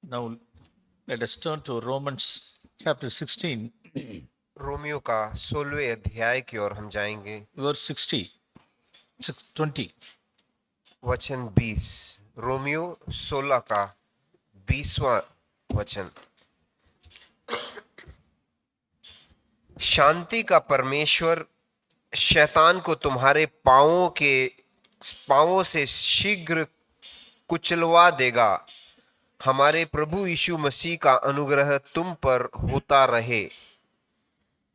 Now, let us turn to Romans chapter 16, Romeo का 16वें अध्याय की ओर हम जाएंगे। verse 20. वचन 20, रोमियो 16 का 20वां वचन। शांति का परमेश्वर शैतान को तुम्हारे पांवों से शीघ्र कुचलवा देगा। हमारे प्रभु यीशु मसीह का अनुग्रह तुम पर होता रहे।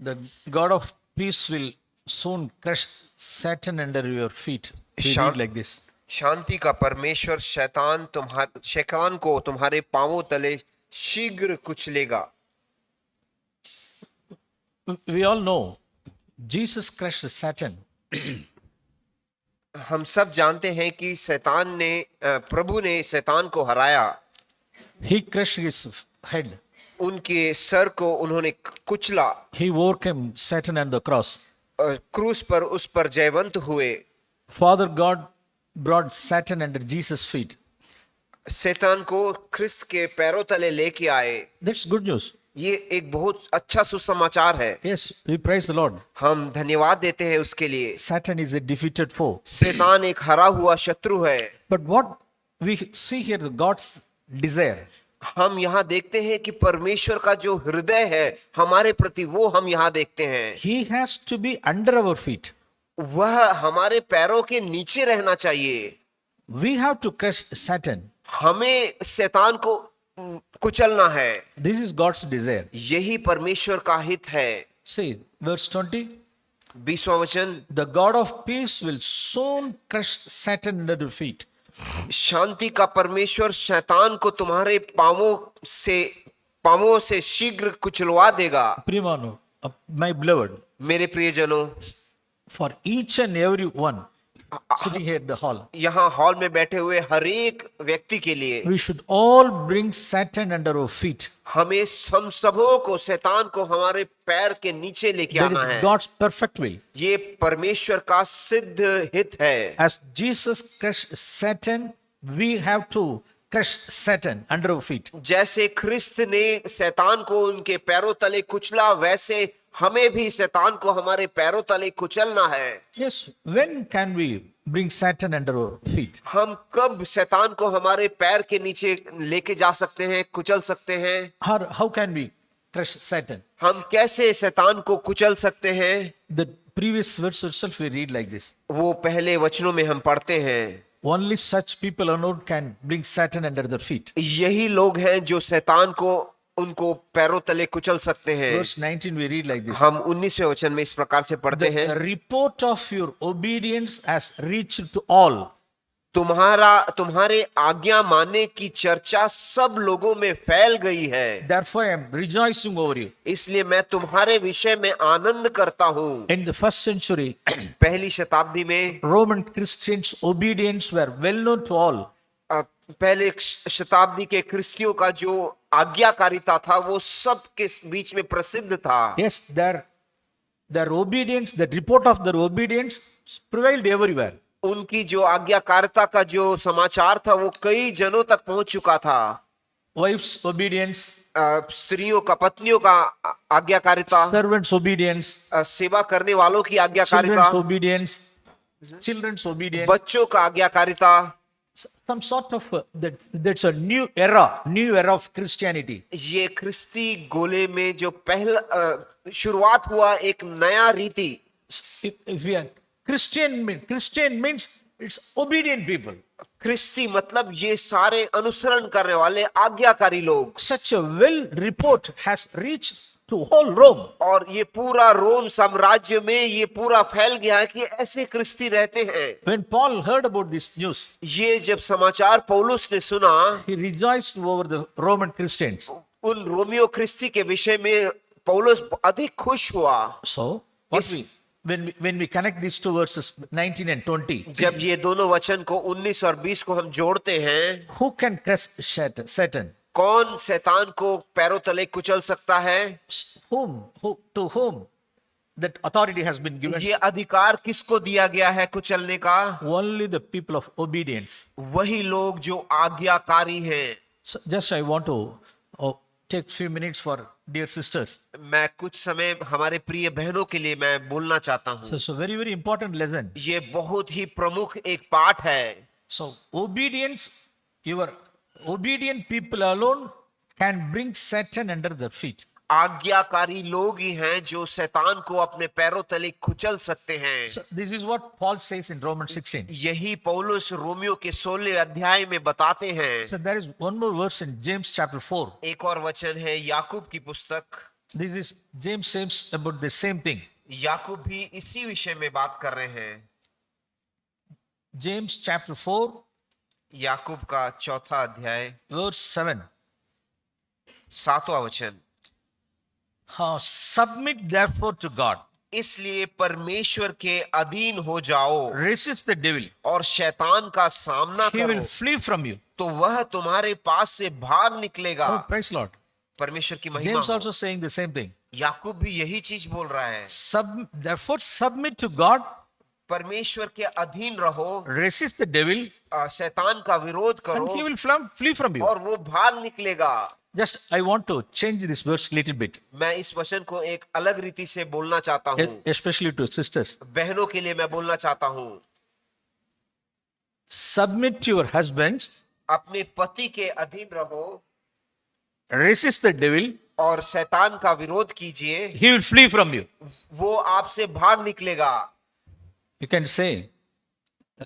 The God of peace will soon crush Satan under your feet. We read like this. शांति का परमेश्वर शैतान को तुम्हारे पांवों तले शीघ्र कुचलेगा। We all know Jesus crushed Satan. हम सब जानते हैं कि प्रभु ने शैतान को हराया। He crushed his head. उनके सर को उन्होंने कुचला। He overcame Satan on the cross. क्रूस पर उस पर जयवंत हुए। Father God brought Satan under Jesus' feet. शैतान को ख्रिस्त के पैरों तले लेके आए। That's good news. ये एक बहुत अच्छा सुसमाचार है। Yes, we praise the Lord. हम धन्यवाद देते हैं उसके लिए। Satan is a defeated foe. शैतान एक हरा हुआ शत्रु है। But what we see here, God's desire. हम यहाँ देखते हैं कि परमेश्वर का जो हृदय है हमारे प्रति, वो हम यहाँ देखते हैं। He has to be under our feet. वह हमारे पैरों के नीचे रहना चाहिए। We have to crush Satan. हमें शैतान को कुचलना है। This is God's desire. यही परमेश्वर का हित है। See, verse 20. 20वां वचन। The God of peace will soon crush Satan under your feet. शांति का परमेश्वर शैतान को तुम्हारे पांवों से शीघ्र कुचलवा देगा। Primano, my beloved, मेरे प्रियजनों, for each and every one sitting here in the hall, यहाँ हॉल में बैठे हुए हर एक व्यक्ति के लिए we should all bring Satan under our feet. हम सबों को शैतान को हमारे पैर के नीचे लेके That आना is है। God's perfect will. ये परमेश्वर का सिद्ध हित है। As Jesus crushed Satan, we have to crush Satan under our feet. जैसे ख्रिस्त ने शैतान को उनके पैरों तले कुचला, वैसे हमें भी शैतान को हमारे पैरों तले कुचलना है। Yes, when can we bring Satan under our feet? हम कब शैतान को हमारे पैर के नीचे लेके जा सकते हैं, कुचल सकते हैं? How can we crush Satan? हम कैसे शैतान को कुचल सकते हैं? The previous verse itself we read like this. वो पहले वचनों में हम पढ़ते हैं, Only such people alone can bring Satan under their feet. यही लोग हैं जो शैतान को उनको पैरों तले कुचल सकते हैं। Verse 19 we read like this. हम 19वें वचन में इस प्रकार से पढ़ते हैं, The report of your obedience has reached to all. तुम्हारे आज्ञा मानने की चर्चा सब लोगों में फैल गई है। Therefore I am rejoicing over you. इसलिए मैं तुम्हारे विषय में आनंद करता हूँ। In the first century, पहली शताब्दी में Roman Christians' obedience were well known to all. पहले शताब्दी के ख्रिस्तियों का जो आज्ञाकारिता था वो सब के बीच में प्रसिद्ध था। Yes, their obedience, the report of their obedience prevailed everywhere. उनकी जो आज्ञाकारिता का जो समाचार था वो कई जनों तक पहुंच चुका था। Wives' obedience, स्त्रियों का, पत्नियों का आज्ञाकारिता, servants' obedience, सेवा करने वालों की आज्ञाकारिता, children's obedience, बच्चों का आज्ञाकारिता। some sort of that's a new era of Christianity. ये ख्रिस्ती गोले में जो पहला शुरुआत हुआ एक नया रीति। If we are Christian means it's obedient people. ख्रिस्ती मतलब ये सारे अनुसरण करने वाले आज्ञाकारी लोग। Such a well report has reached to whole Rome. और ये पूरा रोम साम्राज्य में ये पूरा फैल गया है कि ऐसे ख्रिस्ती रहते हैं। When Paul heard about this news, ये जब समाचार पौलुस ने सुना, he rejoiced over the Roman Christians. उन रोमियो ख्रिस्ती के विषय में पौलुस अधिक खुश हुआ। So when we connect these two verses 19 and 20, जब ये दोनों वचन को 19 और 20 को हम जोड़ते हैं, who can crush Satan? कौन शैतान को पैरों तले कुचल सकता है? To whom that authority has been given? ये अधिकार किसको दिया गया है कुचलने का? Only the people of obedience. वही लोग जो आज्ञाकारी हैं। So just I want to take few minutes for dear sisters. मैं कुछ समय हमारे प्रिय बहनों के लिए मैं बोलना चाहता हूँ। So it's a very, very important lesson. ये बहुत ही प्रमुख एक पाठ है। So obedience, your obedient people alone can bring Satan under their feet. आज्ञाकारी लोग ही हैं जो शैतान को अपने पैरों तले कुचल सकते हैं। So this is what Paul says in Romans 16. यही पौलुस रोमियो के 16 अध्याय में बताते हैं। So there is one more verse in James chapter 4. एक और वचन है याकूब की पुस्तक। This is James says about the same thing. याकूब भी इसी विषय में बात कर रहे हैं। James chapter 4 याकूब का 4 अध्याय verse 7. 7वां वचन। Submit therefore to God. इसलिए परमेश्वर के अधीन हो जाओ Resist the devil. और शैतान का सामना He will करो flee from you. तो वह तुम्हारे पास से भाग निकलेगा। Oh, praise Lord. परमेश्वर की महिमा James हो। also saying the same thing. याकूब भी यही चीज बोल रहा है। Therefore submit to God. परमेश्वर के अधीन रहो, Resist the devil. शैतान का विरोध And करो he will flee from you. और वो भाग निकलेगा। Just I want to change this verse little bit. मैं इस वचन को एक अलग रीति से बोलना चाहता हूँ। Especially to sisters. बहनों के लिए मैं बोलना चाहता हूँ। Submit to your husbands. अपने पति के अधीन रहो Resist the devil. और शैतान का विरोध कीजिए, He will flee from you. वो आपसे भाग निकलेगा। You can say,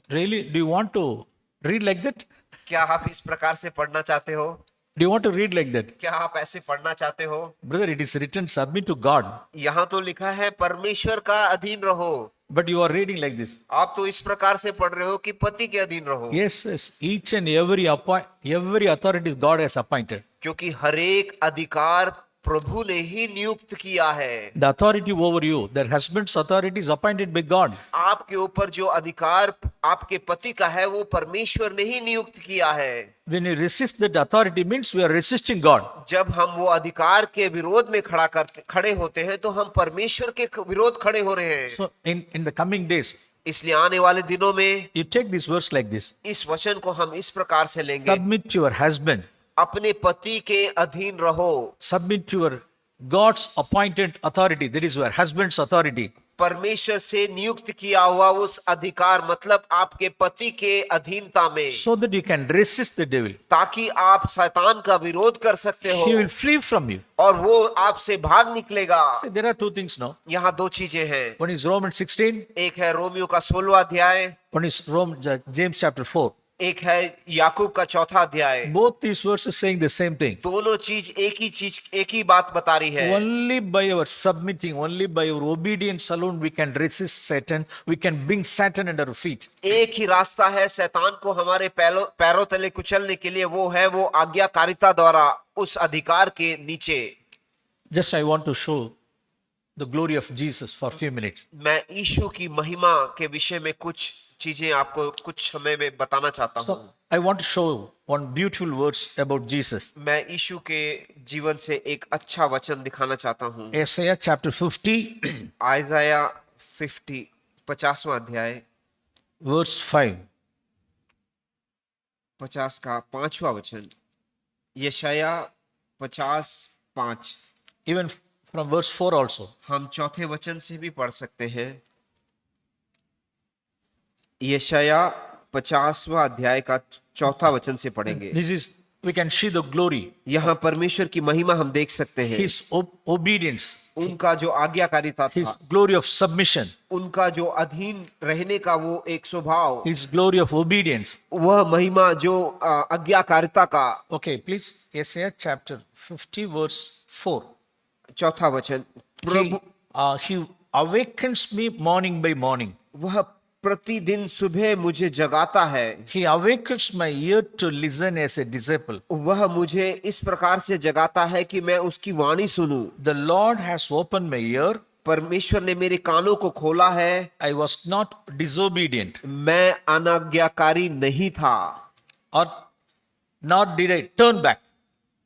really, do you want to read like that? क्या आप इस प्रकार से पढ़ना चाहते हो? Do you want to read like that? क्या आप ऐसे पढ़ना चाहते हो? Brother, it is written, submit to God. यहाँ तो लिखा है परमेश्वर का अधीन रहो, But you are reading like this. आप तो इस प्रकार से पढ़ रहे हो कि पति के अधीन रहो। Yes, yes. Each and every authority God has appointed. क्योंकि हर एक अधिकार प्रभु ने ही नियुक्त किया है। The authority over you, their husband's authority is appointed by God. आपके ऊपर जो अधिकार आपके पति का है वो परमेश्वर ने ही नियुक्त किया है। When you resist that authority means we are resisting God. जब हम वो अधिकार के विरोध में खड़े होते हैं तो हम परमेश्वर के विरोध खड़े हो रहे हैं। So in the coming days, इसलिए आने वाले दिनों में you take this verse like this. इस वचन को हम इस प्रकार से लेंगे। Submit to your husband. अपने पति के अधीन रहो। Submit to your God's appointed authority. That is your husband's authority. परमेश्वर से नियुक्त किया हुआ उस अधिकार मतलब आपके पति के अधीनता में, So that you can resist the devil. ताकि आप शैतान का विरोध कर सकते हो He will flee from you. और वो आपसे भाग निकलेगा। See, there are two things now. यहाँ दो चीजें हैं। One is Romans 16. एक है रोमियो का 16वां अध्याय, One is James chapter 4. एक है याकूब का 4था अध्याय। Both these verses saying the same thing. दोनों चीज एक ही बात बता रही है। Only by our submitting, only by our obedience alone we can resist Satan. We can bring Satan under our feet. एक ही रास्ता है शैतान को हमारे पैरों तले कुचलने के लिए, वो है वो आज्ञाकारिता द्वारा उस अधिकार के नीचे। Just I want to show the glory of Jesus for a few minutes. मैं यीशु की महिमा के विषय में कुछ चीजें आपको कुछ समय में बताना चाहता हूँ। So I want to show one beautiful verse about Jesus. मैं यीशु के जीवन से एक अच्छा वचन दिखाना चाहता हूँ। Isaiah chapter 50 आइजाया 50वां अध्याय verse 5. 50 का 5वां वचन। यशाया 50:5। Even from verse 4 also. हम चौथे वचन से भी पढ़ सकते हैं। यशाया 50वां अध्याय का 4था वचन से पढ़ेंगे। This is, we can see the glory. यहाँ परमेश्वर की महिमा हम देख सकते हैं। His obedience. उनका जो आज्ञाकारिता His था, glory of submission. उनका जो अधीन रहने का वो एक स्वभाव, His glory of obedience. वह महिमा जो आज्ञाकारिता का। Okay, please. Isaiah chapter 50 verse 4. चौथा वचन। He awakens me morning by morning. वह प्रतिदिन सुबह मुझे जगाता है। He awakens my ear to listen as a disciple. वह मुझे इस प्रकार से जगाता है कि मैं उसकी वाणी सुनूं। The Lord has opened my ear. परमेश्वर ने मेरे कानों को खोला है। I was not disobedient. मैं अनाज्ञाकारी नहीं था Or nor did I turn back.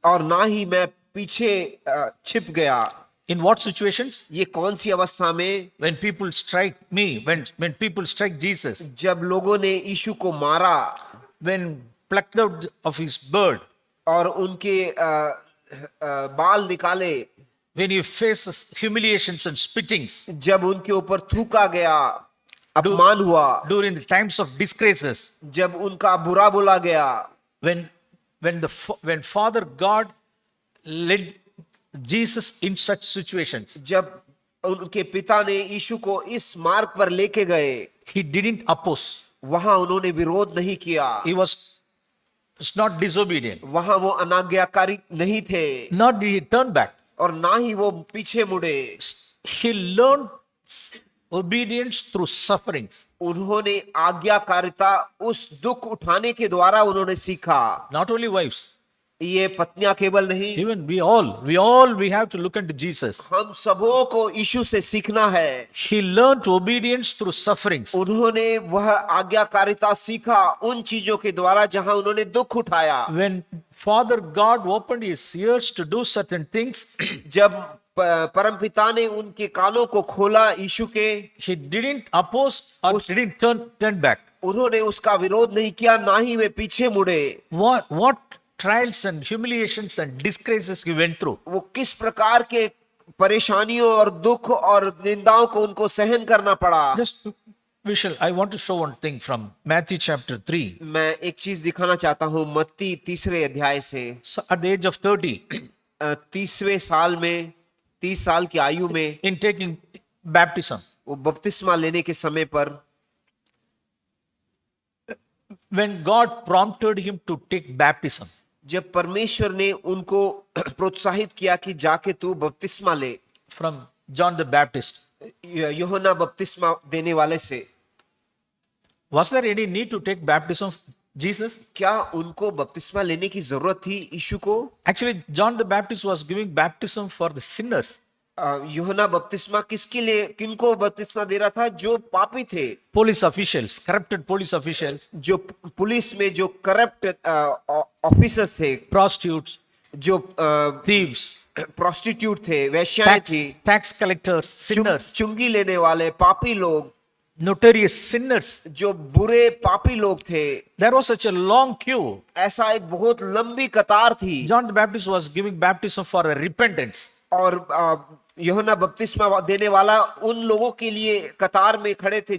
और ना ही मैं पीछे छिप गया। In what situations? ये कौन सी अवस्था में? When people strike me, when people strike Jesus, जब लोगों ने यीशु को मारा, when plucked out of his bird, और उनके बाल निकाले, when he faces humiliations and spittings, जब उनके ऊपर थूका गया, अपमान हुआ, during the times of disgraces, जब उनका बुरा बोला गया, when Father God led Jesus in such situations, जब उनके पिता ने यीशु को इस मार्ग पर लेके गए, he didn't oppose. वहां उन्होंने विरोध नहीं किया, He was not disobedient, वहां वो अनाज्ञाकारी नहीं थे, nor did he turn back. और ना ही वो पीछे मुड़े। He learned obedience through sufferings. उन्होंने आज्ञाकारिता उस दुख उठाने के द्वारा उन्होंने सीखा। Not only wives, ये पत्नियां केवल नहीं, even we have to look into Jesus. हम सबों को यीशु से सीखना है। He learned obedience through sufferings. उन्होंने वह आज्ञाकारिता सीखा उन चीजों के द्वारा जहां उन्होंने दुख उठाया। When Father God opened his ears to do certain things, जब परमपिता ने उनके कानों को खोला यीशु के, he didn't oppose or didn't turn back. उन्होंने उसका विरोध नहीं किया, ना ही वे पीछे मुड़े। What trials and humiliations and disgraces he went through. वो किस प्रकार के परेशानियों और दुख और निंदाओं को उनको सहन करना पड़ा। Just I want to show one thing from Matthew chapter 3. मैं एक चीज दिखाना चाहता हूँ मत्ती 3 अध्याय से। So at the age of 30, 30वें साल में, 30 साल की आयु में, in taking baptism, वो बपतिस्मा लेने के समय पर, when God prompted him to take baptism, जब परमेश्वर ने उनको प्रोत्साहित किया कि जाके तू बपतिस्मा ले, from John the Baptist, यूहन्ना बपतिस्मा देने वाले से, was there any need to take baptism of Jesus? क्या उनको बपतिस्मा लेने की जरूरत थी यीशु को? Actually, John the Baptist was giving baptism for the sinners. यूहन्ना बपतिस्मा किसके लिए, किनको बपतिस्मा दे रहा था? जो पापी थे, Police officials, corrupted police officials, जो पुलिस में जो करप्ट ऑफिसर्स थे, prostitutes, जो thieves, प्रोस्टिट्यूट थे, वेश्याएं थी, tax collectors, sinners, चुंगी लेने वाले पापी लोग, notorious sinners. जो बुरे पापी लोग थे। There was such a long queue. ऐसा एक बहुत लंबी कतार थी। John the Baptist was giving baptism for repentance. और यूहन्ना बपतिस्मा देने वाला उन लोगों के लिए कतार में खड़े थे,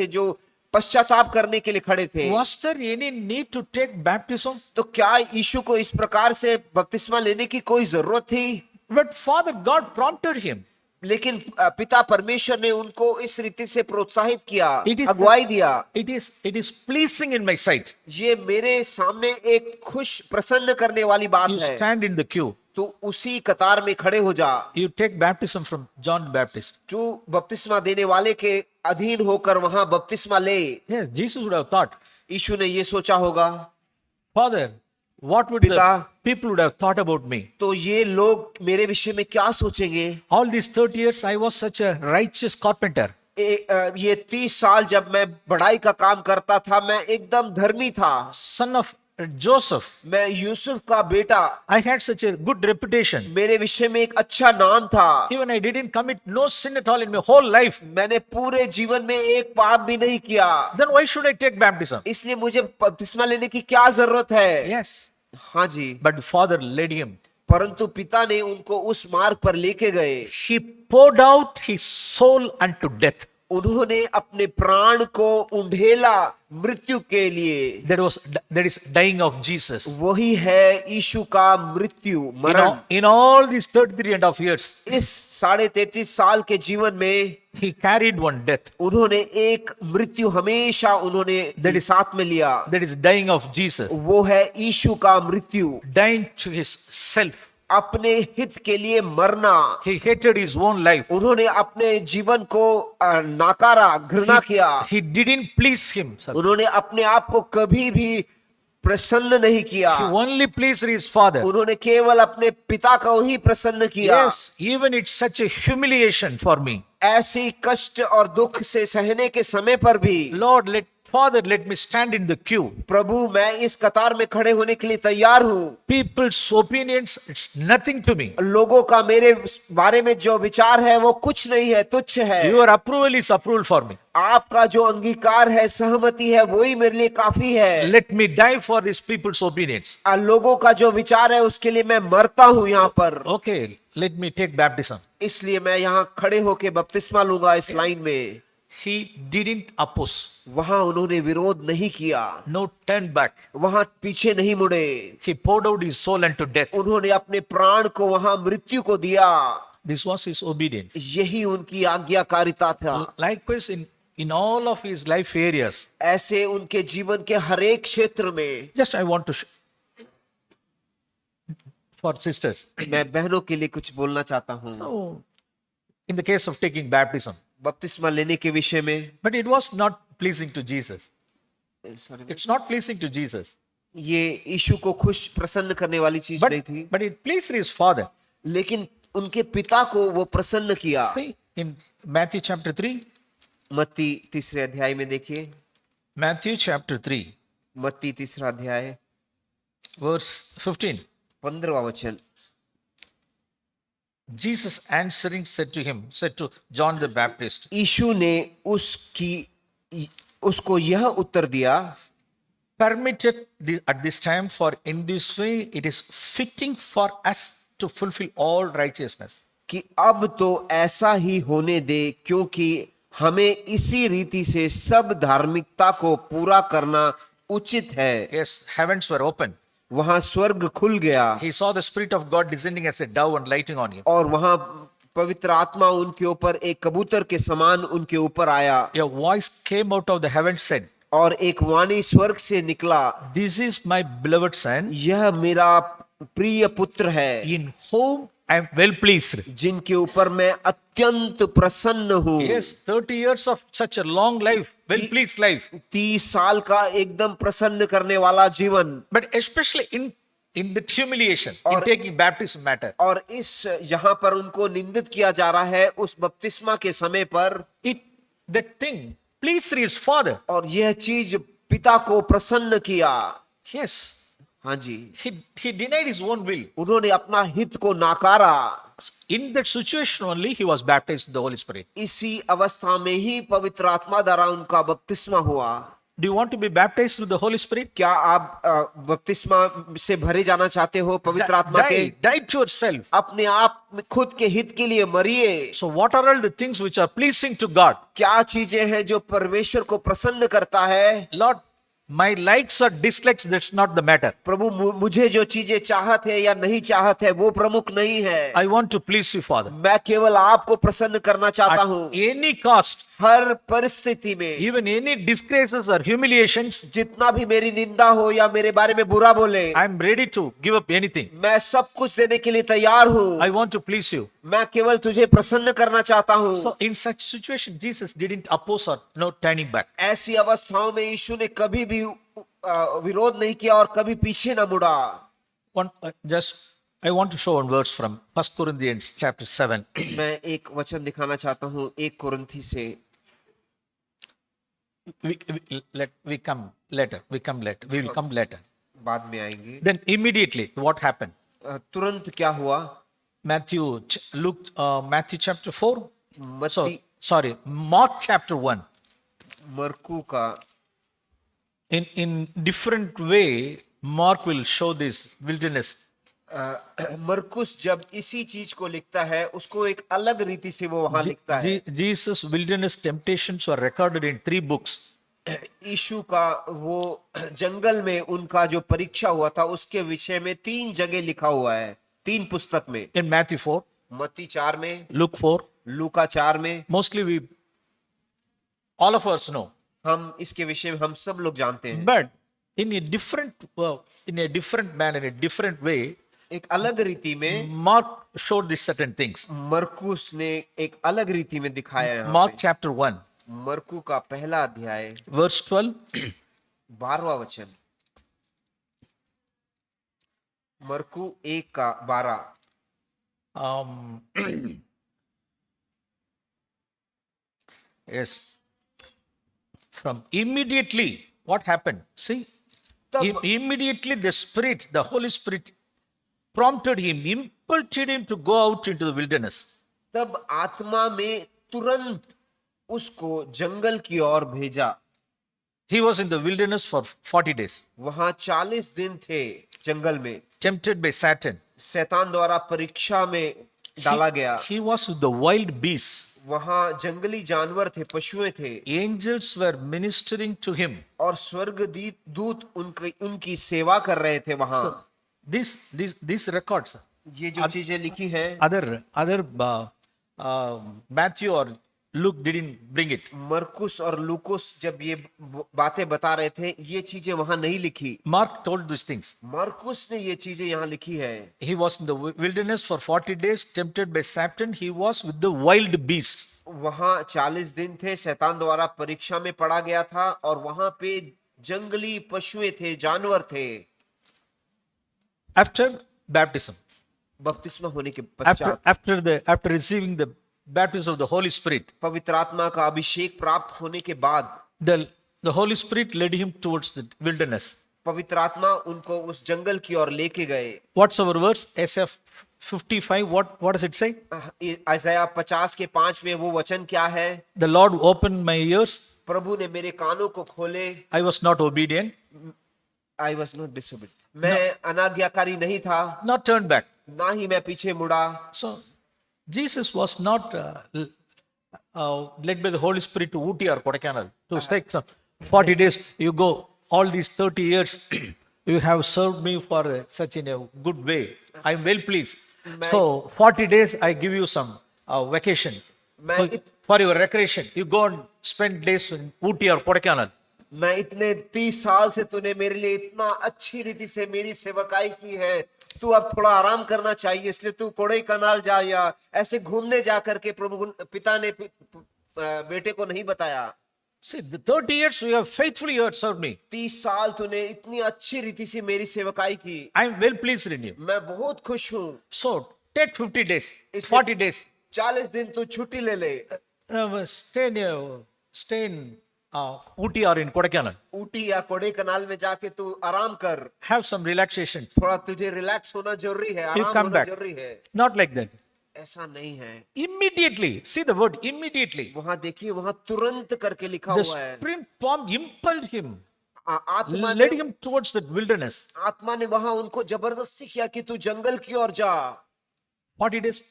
जो पश्चाताप करने के लिए खड़े थे। Was there any need to take baptism? तो क्या यीशु को इस प्रकार से बपतिस्मा लेने की कोई जरूरत थी? But Father God prompted him. लेकिन पिता परमेश्वर ने उनको इस रीति से प्रोत्साहित किया, अगुवाई दिया। It is pleasing in my sight. ये मेरे सामने एक खुश प्रसन्न करने वाली बात You है। stand in the queue. तो उसी कतार में खड़े हो जा। You take baptism from John the Baptist. तू बपतिस्मा देने वाले के अधीन होकर वहां बपतिस्मा ले। Yes, Jesus would have thought, यीशु ने ये सोचा होगा, Father, what would the पिता, people would have thought about me? तो ये लोग मेरे विषय में क्या सोचेंगे? All these 30 years, I was such a righteous carpenter. ये 30 साल जब मैं बढ़ाई का काम करता था, मैं एकदम धर्मी था। Son of Joseph. मैं यूसुफ का बेटा। I had such a good reputation. मेरे विषय में एक अच्छा नाम था। Even I didn't commit no sin at all in my whole life. मैंने पूरे जीवन में एक पाप भी नहीं किया। Then why should I take baptism? इसलिए मुझे बपतिस्मा लेने की क्या जरूरत है? Yes. हाँ जी। But Father led him. परंतु पिता ने उनको उस मार्ग पर लेके गए। He poured out his soul unto death. उन्होंने अपने प्राण को उंडेला मृत्यु के लिए। That is dying of Jesus. वही है यीशु का मृत्यु, मरण। In all these 33.5 years, इस 33.5 साल के जीवन में he carried one death. उन्होंने एक मृत्यु हमेशा उन्होंने साथ में लिया। That is dying of Jesus. वो है यीशु का मृत्यु। Dying to his self. अपने हित के लिए मरना। He hated his own life. उन्होंने अपने जीवन को नाकारा, घृणा किया। He didn't please him. उन्होंने अपने आप को कभी भी प्रसन्न नहीं किया। He only pleased his father. उन्होंने केवल अपने पिता को ही प्रसन्न किया। Yes, even it's such a humiliation for me. ऐसी कष्ट और दुख से सहने के समय पर भी Lord, Father, let me stand in the queue. प्रभु मैं इस कतार में खड़े होने के लिए तैयार हूं। People's opinions, it's nothing to me. लोगों का मेरे बारे में जो विचार है वो कुछ नहीं है, तुच्छ है। Your approval is approval for me. आपका जो अंगीकार है, सहमति है, वही मेरे लिए काफी है। Let me die for these people's opinions. लोगों का जो विचार है उसके लिए मैं मरता हूं यहाँ पर। Okay, let me take baptism. इसलिए मैं यहाँ खड़े होके बपतिस्मा लूंगा इस लाइन में। He didn't oppose. वहां उन्होंने विरोध नहीं किया, No turn back. वहां पीछे नहीं मुड़े। He poured out his soul unto death. उन्होंने अपने प्राण को वहां मृत्यु को दिया। This was his obedience. यही उनकी आज्ञाकारिता था। Likewise, in all of his life areas, ऐसे उनके जीवन के हरेक क्षेत्र में। just I want to for sisters. मैं बहनों के लिए कुछ बोलना चाहता हूँ। So, in the case of taking baptism, बपतिस्मा लेने के विषय में, but it was not pleasing to Jesus. It's not pleasing to Jesus. ये यीशु को खुश प्रसन्न करने वाली चीज नहीं थी, But it pleased his father. लेकिन उनके पिता को वो प्रसन्न किया। See, in Matthew chapter 3, मत्ती तीसरे अध्याय में देखिए, Matthew chapter 3, मत्ती तीसरा अध्याय verse 15. 15वां वचन। Jesus answering said to John the Baptist, यीशु ने उसको यह उत्तर दिया, permitted at this time, for in this way it is fitting for us to fulfill all righteousness. कि अब तो ऐसा ही होने दे, क्योंकि हमें इसी रीति से सब धार्मिकता को पूरा करना उचित है। Yes, heavens were open. वहां स्वर्ग खुल गया He saw the Spirit of God descending as a dove and lighting on him. और वहां पवित्र आत्मा उनके ऊपर एक कबूतर के समान उनके ऊपर आया। A voice came out of the heavens said, और एक वाणी स्वर्ग से निकला, This is my beloved son, यह मेरा प्रिय पुत्र है, in whom I am well pleased. जिनके ऊपर मैं अत्यंत प्रसन्न हूँ। Yes, 30 years of such a long life, well pleased life. 30 साल का एकदम प्रसन्न करने वाला जीवन। But especially in the humiliation, in taking baptism matter, और इस यहाँ पर उनको निंदित किया जा रहा है उस बपतिस्मा के समय पर, that thing pleased his father. और यह चीज पिता को प्रसन्न किया। Yes, हाँ जी, he denied his own will. उन्होंने अपना हित को नाकारा। In that situation only he was baptized with the Holy Spirit. इसी अवस्था में ही पवित्र आत्मा द्वारा उनका बपतिस्मा हुआ। Do you want to be baptized with the Holy Spirit? क्या आप बपतिस्मा से भरे जाना चाहते हो पवित्र आत्मा के? Die to yourself. अपने आप खुद के हित के लिए मरिए। So what are all the things which are pleasing to God? क्या चीजें हैं जो परमेश्वर को प्रसन्न करता है? Lord, my likes or dislikes, that's not the matter. प्रभु, मुझे जो चीजें चाहत है या नहीं चाहत है वो प्रमुख नहीं है। I want to please you, Father. मैं केवल आपको प्रसन्न करना चाहता हूँ। At any cost, हर परिस्थिति में, even any disgraces or humiliations, जितना भी मेरी निंदा हो या मेरे बारे में बुरा बोले, I'm ready to give up anything. मैं सब कुछ देने के लिए तैयार हूँ। I want to please you. मैं केवल तुझे प्रसन्न करना चाहता हूँ। So in such situation, Jesus didn't oppose or no turning back. ऐसी अवस्थाओं में यीशु ने कभी भी विरोध नहीं किया और कभी पीछे न मुड़ा। I want to show one verse from 1 Corinthians chapter 7. मैं एक वचन दिखाना चाहता हूँ 1 कुरिन्थी से। We come later. We will come later. बाद में आएंगे। Then immediately, what happened? तुरंत क्या हुआ? Matthew chapter 4. मत्ती, Mark chapter 1. मरकू का, In different way, Mark will show this wilderness. मरकुस जब इसी चीज को लिखता है उसको एक अलग रीति से वो वहां लिखता है। Jesus' wilderness temptations were recorded in 3 books. यीशु का वो जंगल में उनका जो परीक्षा हुआ था उसके विषय में 3 जगह लिखा हुआ है, 3 पुस्तक में। In Matthew 4, मत्ती 4 में, Luke 4. लूका 4 में। Mostly all of us know. हम इसके विषय में हम सब लोग जानते हैं। But in a different manner, in a different way, एक अलग रीति में Mark showed these certain things. मरकुस ने एक अलग रीति में दिखाया है। Mark chapter 1, मरकू का पहला अध्याय verse 12. 12वां वचन। मरकू 1 का 12। Yes. From immediately, what happened? See, तब immediately the Spirit, the Holy Spirit, prompted him, impelled him to go out into the wilderness. तब आत्मा में तुरंत उसको जंगल की ओर भेजा। He was in the wilderness for 40 days, वहां 40 दिन थे जंगल में, tempted by Satan. शैतान द्वारा परीक्षा में डाला गया। He was with the wild beasts. वहां जंगली जानवर थे, पशुएं थे, Angels were ministering to him. और स्वर्ग दूत उनकी सेवा कर रहे थे वहां। These records, ये जो चीजें लिखी हैं, other Matthew or Luke didn't bring it. मरकुस और लूकोस जब ये बातें बता रहे थे, ये चीजें वहां नहीं लिखी। Mark told these things. मरकुस ने ये चीजें यहाँ लिखी है। He was in the wilderness for 40 days, tempted by Satan. He was with the wild beasts. वहां 40 दिन थे, शैतान द्वारा परीक्षा में पड़ा गया था, और वहां पे जंगली पशुएं थे, जानवर थे। After baptism, बपतिस्मा होने के पश्चात, after receiving the baptism of the Holy Spirit, पवित्र आत्मा का अभिषेक प्राप्त होने के बाद, the Holy Spirit led him towards the wilderness. पवित्र आत्मा उनको उस जंगल की ओर लेके गए। What's our verse? SF 55. What does it say? यशायाह 50 के 5 में वो वचन क्या है? The Lord opened my ears. प्रभु ने मेरे कानों को खोले। I was not obedient. I was not disobedient. मैं अनाज्ञाकारी नहीं था, Not turned back. ना ही मैं पीछे मुड़ा। So Jesus was not led by the Holy Spirit to Ooty or Kodaikanal to take some 40 days. You go all these 30 years. You have served me for such in a good way. I am well pleased. So 40 days I give you some vacation for your recreation. You go and spend days in Ooty or Kodaikanal. मैं इतने 30 साल से तूने मेरे लिए इतना अच्छी रीति से मेरी सेवकाई की है, तू अब थोड़ा आराम करना चाहिए, इसलिए तू कोडाईकनाल जा या ऐसे घूमने जा करके प्रभु पिता ने बेटे को नहीं बताया। See, the 30 years you have faithfully served me. 30 साल तूने इतनी अच्छी रीति से मेरी सेवकाई की, I am well pleased in you. मैं बहुत खुश हूँ। So take 50 days, 40 days. 40 दिन तू छुट्टी ले ले। Stay in Ooty or in Kodaikanal. Ooty या कोडाईकनाल में जाके तू आराम कर। Have some relaxation. थोड़ा तुझे रिलैक्स होना जरूरी है, You आराम come होना back. जरूरी है। Not like that. ऐसा नहीं है। Immediately. See the word immediately. वहां देखिए, वहां तुरंत करके लिखा The हुआ है। Spirit prompt impelled him, आत्मा led ने him towards the wilderness. आत्मा ने वहां उनको जबरदस्ती किया कि तू जंगल की ओर जा। 40 days.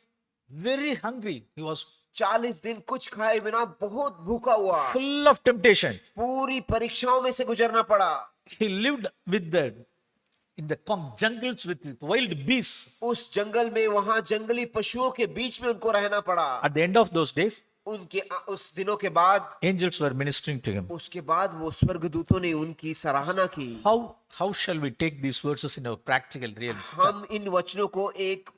Very hungry. He was 40 दिन कुछ खाए बिना बहुत भूखा हुआ, full of temptation. पूरी परीक्षाओं में से गुजरना पड़ा। He lived in the jungles with wild beasts. उस जंगल में, वहां जंगली पशुओं के बीच में उनको रहना पड़ा। At the end of those days, उनके उस दिनों के बाद, angels were ministering to him. उसके बाद वो स्वर्गदूतों ने उनकी सराहना की। How shall we take these verses in our practical real? हम इन वचनों को एक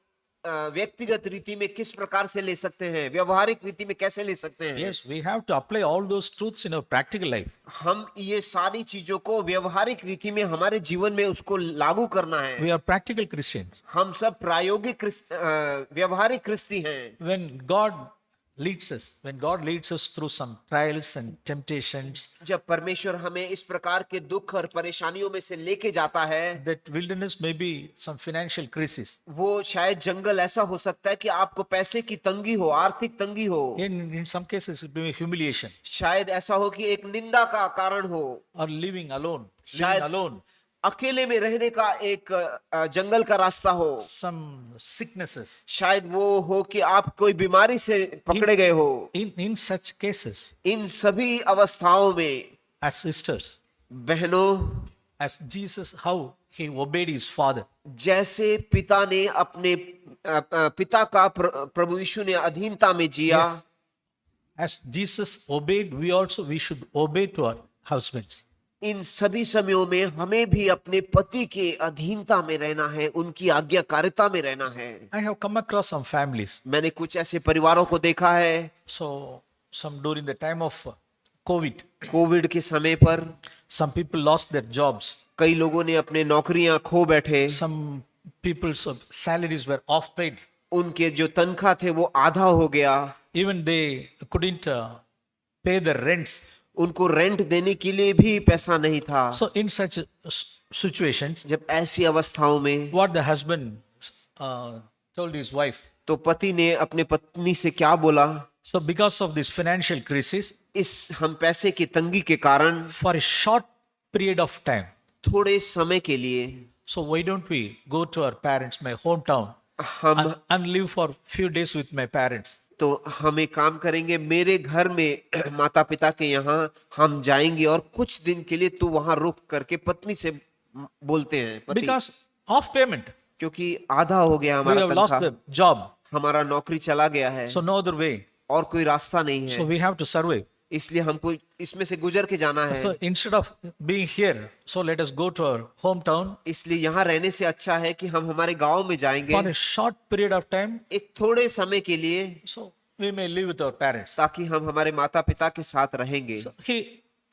व्यक्तिगत रीति में किस प्रकार से ले सकते हैं, व्यवहारिक रीति में कैसे ले सकते हैं? Yes, we have to apply all those truths in our practical life. हम ये सारी चीजों को व्यवहारिक रीति में हमारे जीवन में उसको लागू करना है। We are practical Christians. हम सब प्रायोगिक व्यवहारिक क्रिस्ती हैं। When God leads us through some trials and temptations, जब परमेश्वर हमें इस प्रकार के दुख और परेशानियों में से लेके जाता है, that wilderness may be some financial crisis. वो शायद जंगल ऐसा हो सकता है कि आपको पैसे की तंगी हो, आर्थिक तंगी हो। In some cases, it may be humiliation शायद ऐसा हो कि एक निंदा का कारण हो, or living शायद alone. अकेले में रहने का एक जंगल का रास्ता हो। Some sicknesses. शायद वो हो कि आप कोई बीमारी से पकड़े गए हो। In such cases, इन सभी अवस्थाओं में, as sisters, बहनों, as Jesus, how he obeyed his father. जैसे पिता ने अपने पिता का प्रभु यीशु ने अधीनता में जिया, As Jesus obeyed, we should obey to our husbands. इन सभी समयों में हमें भी अपने पति के अधीनता में रहना है, उनकी आज्ञाकारिता में रहना है। I have come across some families. मैंने कुछ ऐसे परिवारों को देखा है, So, some during the time of COVID, Covid के समय पर some people lost their jobs. कई लोगों ने अपने नौकरियां खो बैठे। Some people's salaries were off paid. उनके जो तनख्वाह थे वो आधा हो गया। Even they couldn't pay the rents. उनको रेंट देने के लिए भी पैसा नहीं था। So in such situations, जब ऐसी अवस्थाओं में what the husband told his wife. तो पति ने अपने पत्नी से क्या बोला? So because of this financial crisis, इस हम पैसे की तंगी के कारण for a short period of time, थोड़े समय के लिए so why don't we go to our parents, my hometown, हम and live for few days with my parents? तो हम एक काम करेंगे, मेरे घर में माता पिता के यहाँ हम जाएंगे और कुछ दिन के लिए तू वहां रुक करके पत्नी से बोलते हैं पति, Because of payment, क्योंकि आधा हो गया we हमारा have lost तनख्वाह, the job, हमारा नौकरी चला गया है so no other way. और कोई रास्ता नहीं So है, we have to survive. इसलिए हमको इसमें से गुजर के जाना है। So instead of being here, so let us go to our hometown इसलिए यहाँ रहने से अच्छा है कि हम हमारे गांव में जाएंगे for a short period of time, एक थोड़े समय के लिए, so we may live with our parents. ताकि हम हमारे माता पिता के साथ रहेंगे। So he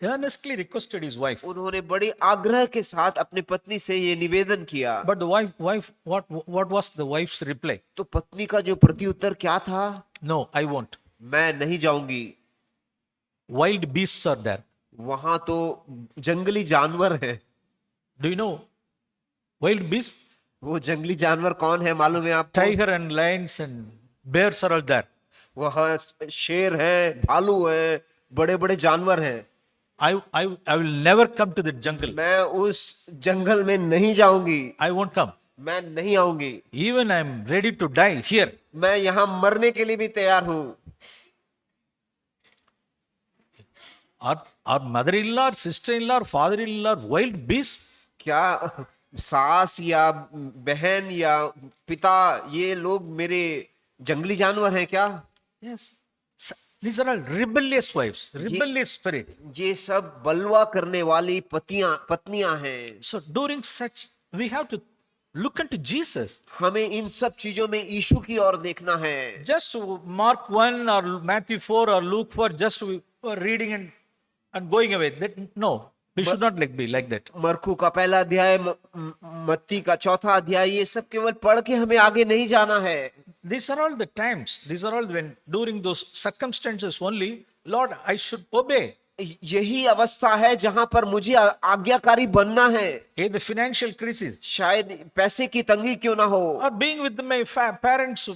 earnestly requested his wife. उन्होंने बड़ी आग्रह के साथ अपनी पत्नी से ये निवेदन किया। But the wife, what was the wife's reply? तो पत्नी का जो प्रत्युत्तर क्या था? No, I won't. मैं नहीं जाऊंगी, Wild beasts are there. वहां तो जंगली जानवर है। Do you know wild beasts? वो जंगली जानवर कौन है मालूम है आपको? Tiger and lions and bears are all there. वहां शेर है, भालू है, बड़े बड़े जानवर हैं। I will never come to the jungle. मैं उस जंगल में नहीं जाऊंगी, I won't come. मैं नहीं आऊंगी। Even I am ready to die here. मैं यहाँ मरने के लिए भी तैयार हूँ। Our mother-in-law, sister-in-law, father-in-law, wild beasts. क्या सास या बहन या पिता ये लोग मेरे जंगली जानवर हैं क्या? Yes. These are all rebellious wives, rebellious spirit. ये सब बलवा करने वाली पत्नियां हैं। So during such, we have to look into Jesus. हमें इन सब चीजों में यीशु की ओर देखना है। Just Mark 1 or Matthew 4 or Luke 4, just we were reading and going away. No, we should not be like that. मरकू का पहला अध्याय, मत्ती का चौथा अध्याय, ये सब केवल पढ़ के हमें आगे नहीं जाना है। These are all the times. These are all when during those circumstances only, Lord, I should obey. यही अवस्था है जहां पर मुझे आज्ञाकारी बनना है। Hey, the financial crisis, शायद पैसे की तंगी क्यों ना हो, or being with my parents,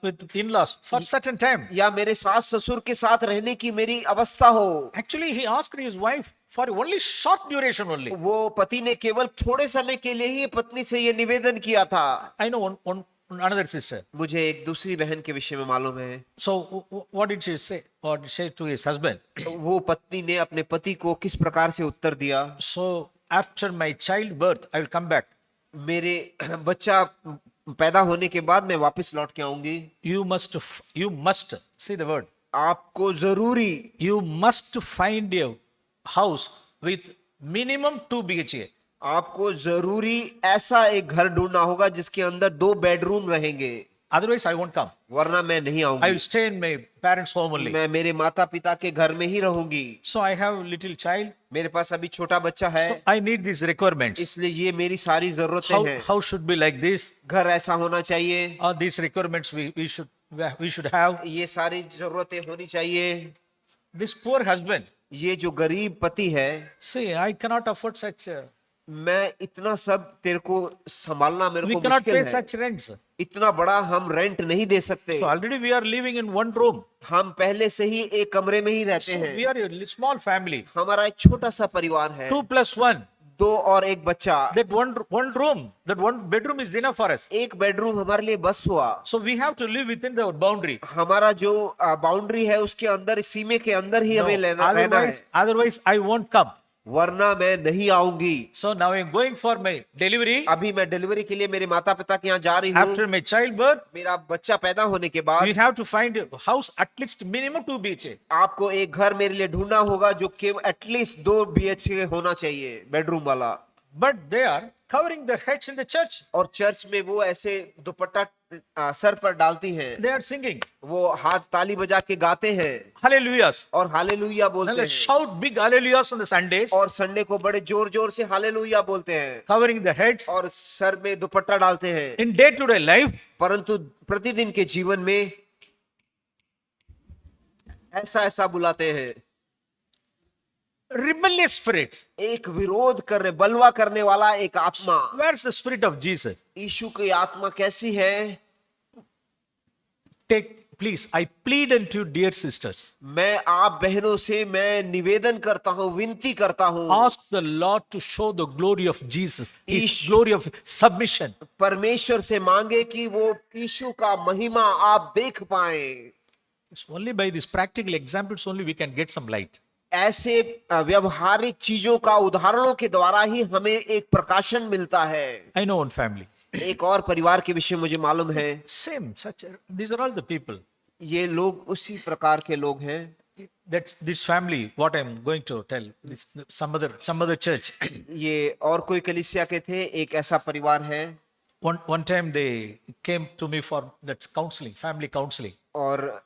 with in-laws for certain time. या मेरे सास ससुर के साथ रहने की मेरी अवस्था हो। Actually, he asked his wife for only short duration only. वो पति ने केवल थोड़े समय के लिए ही पत्नी से ये निवेदन किया था। I know one another sister. मुझे एक दूसरी बहन के विषय में मालूम है। So what did she say? Or say to his husband? वो पत्नी ने अपने पति को किस प्रकार से उत्तर दिया? So after my childbirth, I will come back. मेरे बच्चा पैदा होने के बाद मैं वापस लौट के आऊंगी। You must see the word. आपको जरूरी, You must find a house with minimum 2 BHK. आपको जरूरी ऐसा एक घर ढूंढना होगा जिसके अंदर 2 बेडरूम रहेंगे, Otherwise, I won't come. वरना मैं नहीं I आऊंगी। will stay in my parents' home only. मैं मेरे माता पिता के घर में ही रहूंगी। So I have little child. मेरे पास अभी छोटा बच्चा है, I need these requirements. इसलिए ये मेरी सारी जरूरतें हैं। How should be like this? घर ऐसा होना चाहिए, Or these requirements we should have. ये सारी जरूरतें होनी चाहिए। This poor husband. ये जो गरीब पति है, See, I cannot afford such. मैं इतना सब तेरे को संभालना मेरे We को cannot मुश्किल pay है। such rents. इतना बड़ा हम रेंट नहीं दे सकते। So already we are living in one room. हम पहले से ही एक कमरे में ही रहते So हैं। we are a small family. हमारा एक छोटा सा परिवार है, 2 + 1. 2 और 1 बच्चा। That one room, that one bedroom is enough for us. एक बेडरूम हमारे लिए बस हुआ। So we have to live within the boundary. हमारा जो बाउंड्री है उसके अंदर, सीमे के अंदर ही हमें रहना है, Otherwise, I won't come. वरना मैं नहीं आऊंगी। So now I'm going for my delivery. अभी मैं डिलीवरी के लिए मेरे माता पिता के यहाँ जा रही हूँ। After my childbirth, मेरा बच्चा पैदा होने के बाद we have to find a house at least minimum 2 BHK. आपको एक घर मेरे लिए ढूंढना होगा जो केवल एटलीस्ट 2 BHK होना चाहिए, बेडरूम वाला। But they are covering their heads in the church. और चर्च में वो ऐसे दुपट्टा सर पर डालती हैं, They are singing वो हाथ ताली बजा के गाते हैं hallelujahs. और हालेलुया बोलते They हैं, shout big hallelujahs on the Sundays, और संडे को बड़े जोर जोर से हालेलुया बोलते हैं covering their heads. और सर में दुपट्टा डालते हैं। In day-to-day life, परंतु प्रतिदिन के जीवन में ऐसा ऐसा बुलाते हैं। rebellious spirits. एक विरोध करने बलवा करने वाला एक आत्मा। Where's the spirit of Jesus? यीशु की आत्मा कैसी है? Please, I plead unto you, dear sisters. मैं आप बहनों से मैं निवेदन करता हूं, विनती करता हूं, Ask the Lord to show the glory of Jesus, His Ish- glory of submission. परमेश्वर से मांगे कि वो यीशु का महिमा आप देख पाए। It's only by these practical examples only we can get some light. ऐसे व्यवहारिक चीजों का उदाहरणों के द्वारा ही हमें एक प्रकाशन मिलता है। I know one family. एक और परिवार के विषय मुझे मालूम है। Same, these are all the people. ये लोग उसी प्रकार के लोग हैं। That's this family, what I'm going to tell, this, some other church. ये और कोई कलीसिया के थे, एक ऐसा परिवार है। One time they came to me for that counseling, family counseling. और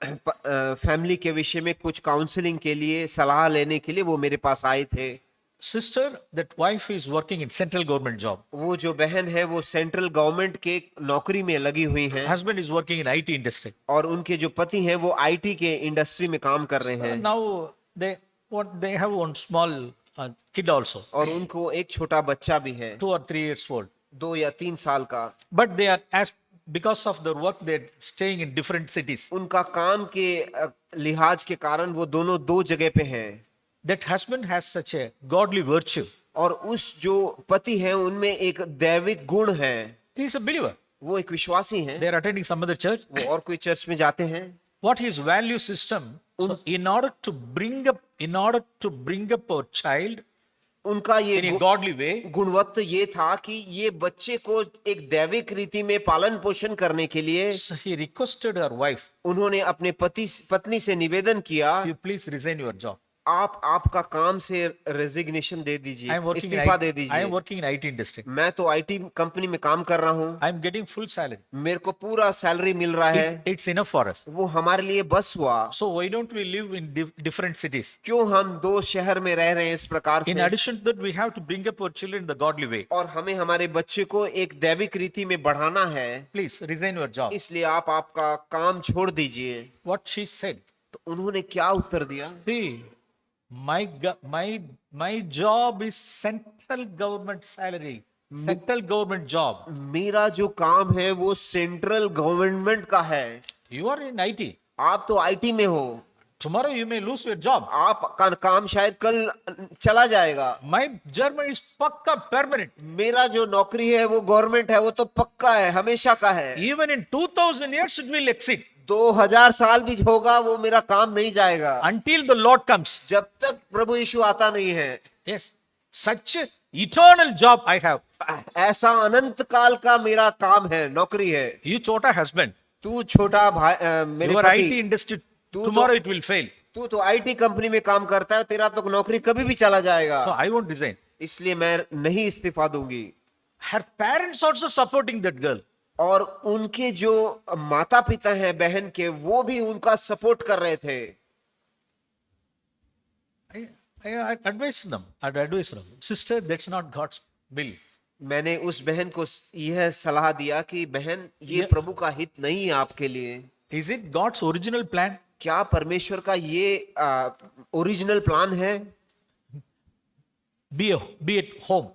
फैमिली के विषय में कुछ काउंसलिंग के लिए सलाह लेने के लिए वो मेरे पास आए थे। Sister, that wife is working in central government job. वो जो बहन है वो सेंट्रल गवर्नमेंट के नौकरी में लगी हुई हैं Husband is working in IT industry. और उनके जो पति हैं वो आईटी के इंडस्ट्री में काम कर रहे हैं। Now they have one small kid also, और उनको एक छोटा बच्चा भी है, 2 or 3 years old. 2 या 3 साल का। But they are because of their work they're staying in different cities. उनका काम के लिहाज के कारण वो दोनों 2 जगह पे हैं। That husband has such a godly virtue. और उस जो पति हैं उनमें एक दैविक गुण है। He is a believer. वो एक विश्वासी हैं। They are attending some other church. वो और कोई चर्च में जाते हैं। What his value system? So in order to bring up our child उनका ये in a godly way, गुणवत्ता ये था कि ये बच्चे को एक दैविक रीति में पालन पोषण करने के लिए so he requested her wife, उन्होंने अपने पत्नी से निवेदन किया, you please resign your job. आप आपका काम से रेजिग्नेशन दे दीजिए, I am working इस्तीफा दे I am दीजिए। working in IT industry. मैं तो आईटी कंपनी में काम कर रहा हूँ, I am getting full salary. मेरे को पूरा सैलरी मिल रहा है, It's enough for us. वो हमारे लिए बस हुआ। So why don't we live in different cities? क्यों हम 2 शहर में रह रहे हैं इस प्रकार In से? addition to that, we have to bring up our children in the godly way. और हमें हमारे बच्चे को एक दैविक रीति में बढ़ाना है, Please resign your job. इसलिए आप आपका काम छोड़ दीजिए। What she said. तो उन्होंने क्या उत्तर दिया? See, my job is central government salary, central government job. मेरा जो काम है वो सेंट्रल गवर्नमेंट का है। You are in IT. आप तो आईटी में हो, Tomorrow you may lose your job. आपका काम शायद कल चला जाएगा। My German is पक्का permanent. मेरा जो नौकरी है वो गवर्नमेंट है, वो तो पक्का है, हमेशा का है। Even in 2000 years it will exist 2000 साल भी होगा वो मेरा काम नहीं जाएगा until the Lord comes. जब तक प्रभु यीशु आता नहीं है। Yes, such a eternal job I have. ऐसा अनंत काल का मेरा काम है, नौकरी है। You छोटा husband, तू छोटा भाई, मेरे your IT पति, industry तू tomorrow it will fail. तू तो आईटी कंपनी में काम करता है, तेरा तो नौकरी कभी भी चला जाएगा। So I won't resign. इसलिए मैं नहीं इस्तीफा दूंगी। Her parents also supporting that girl. और उनके जो माता पिता हैं बहन के, वो भी उनका सपोर्ट कर रहे थे। I advise them. Sister, that's not God's will. मैंने उस बहन को यह सलाह दिया कि बहन ये प्रभु का हित नहीं है आपके लिए। Is it God's original plan? क्या परमेश्वर का ये ओरिजिनल प्लान है? Be at home.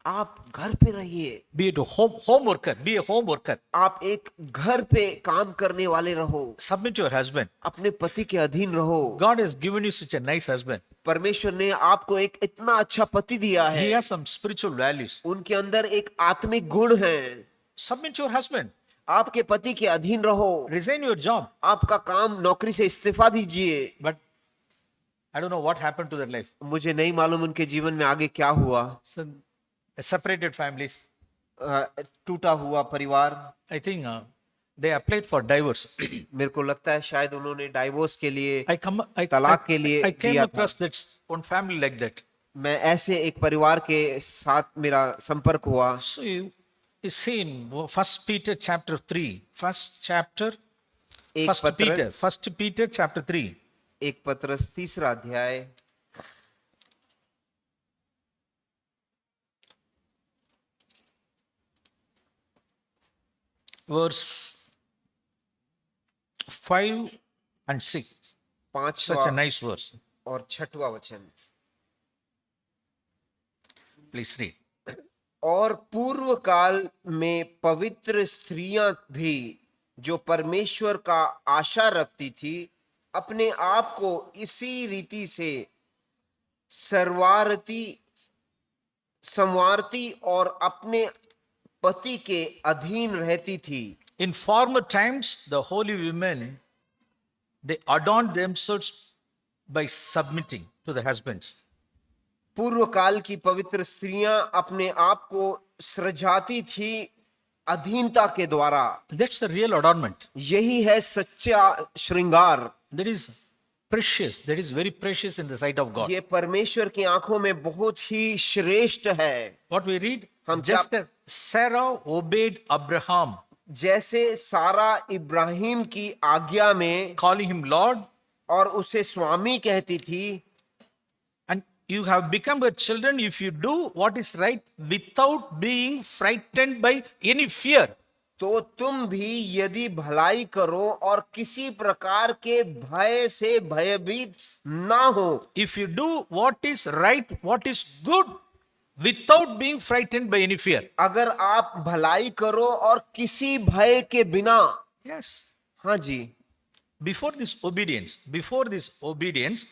आप घर पे रहिए, Be a home worker. Be a home worker. आप एक घर पे काम करने वाले रहो, Submit to your husband. अपने पति के अधीन रहो। God has given you such a nice husband. परमेश्वर ने आपको एक इतना अच्छा पति दिया He है, has some spiritual values. उनके अंदर एक आत्मिक गुण है। Submit to your husband. आपके पति के अधीन रहो, Resign your job. आपका काम नौकरी से इस्तीफा दीजिए। But I don't know what happened to their life. मुझे नहीं मालूम उनके जीवन में आगे क्या हुआ। So, separated families. टूटा हुआ परिवार। I think they applied for divorce. मेरे को लगता है शायद उन्होंने डाइवोर्स के लिए, I तलाक के लिए I came दिया था। across that one family like that. मैं ऐसे एक परिवार के साथ मेरा संपर्क हुआ। So you see in 1 Peter chapter 3. First chapter. एक 1 Peter. पत्रस, 1 Peter chapter 3. एक पत्रस 3रा अध्याय, verse 5 and 6. Such a 5वां nice verse. और 6वां वचन। Please read. और पूर्व काल में पवित्र स्त्रियां भी जो परमेश्वर का आशा रखती थी अपने आप को इसी रीति से संवारती और अपने पति के अधीन रहती थी. In former times, the holy women, they adorned themselves by submitting to the husbands. पूर्व काल की पवित्र स्त्रियां अपने आप को सृजाती थी अधीनता के द्वारा. That's the real adornment. यही है सच्चा श्रृंगार. That is precious. That is very precious in the sight of God. ये परमेश्वर की आंखों में बहुत ही श्रेष्ठ है. What we read? हम Just as Sarah obeyed Abraham, जैसे सारा इब्राहिम की आज्ञा में calling him Lord, और उसे स्वामी कहती थी. and you have become her children if you do what is right without being frightened by any fear. तो तुम भी यदि भलाई करो और किसी प्रकार के भय से भयभीत ना हो. If you do what is right, what is good, without being frightened by any fear. अगर आप भलाई करो और किसी भय के बिना. Yes. हाँ जी. Before this obedience,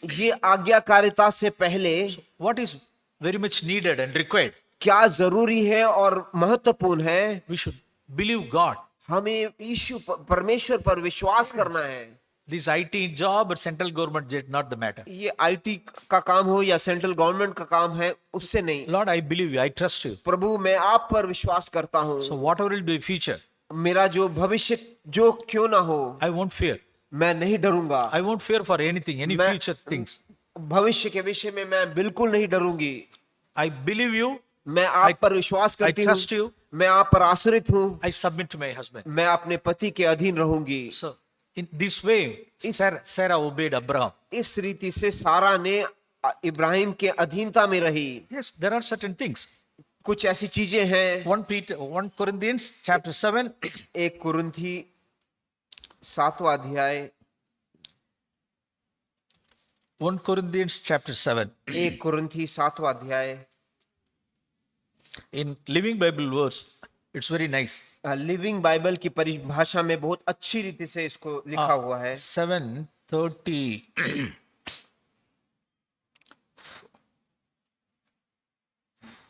ये आज्ञाकारिता से पहले what is very much needed and required? क्या जरूरी है और महत्वपूर्ण है? We should believe God. हमें यीशु परमेश्वर पर विश्वास करना है. This IT job or central government is not the matter. ये आईटी का काम हो या सेंट्रल गवर्नमेंट का काम है, उससे नहीं. Lord, I believe you. I trust you. प्रभु मैं आप पर विश्वास करता हूँ. So whatever will do in future, मेरा जो भविष्य जो क्यों ना हो, I won't fear. मैं नहीं डरूंगा. I won't fear for anything, any मैं- future things. भविष्य के विषय में मैं बिल्कुल नहीं डरूंगी. I believe you. मैं आप पर विश्वास करती trust you. हूँ. मैं आप पर आश्रित हूँ. I submit to my husband. मैं अपने पति के अधीन रहूंगी. So in this way, Sarah obeyed Abraham. इस रीति से सारा ने इब्राहिम के अधीनता में रही. Yes, there are certain things. कुछ ऐसी चीजें हैं. 1 Corinthians chapter 7. 1 कुरिन्थी 7वां अध्याय. 1 Corinthians chapter 7. 1 कुरिन्थी 7वां अध्याय. In Living Bible verse, it's very nice. Living Bible की परिभाषा में बहुत अच्छी रीति से इसको लिखा हुआ है. 7:30.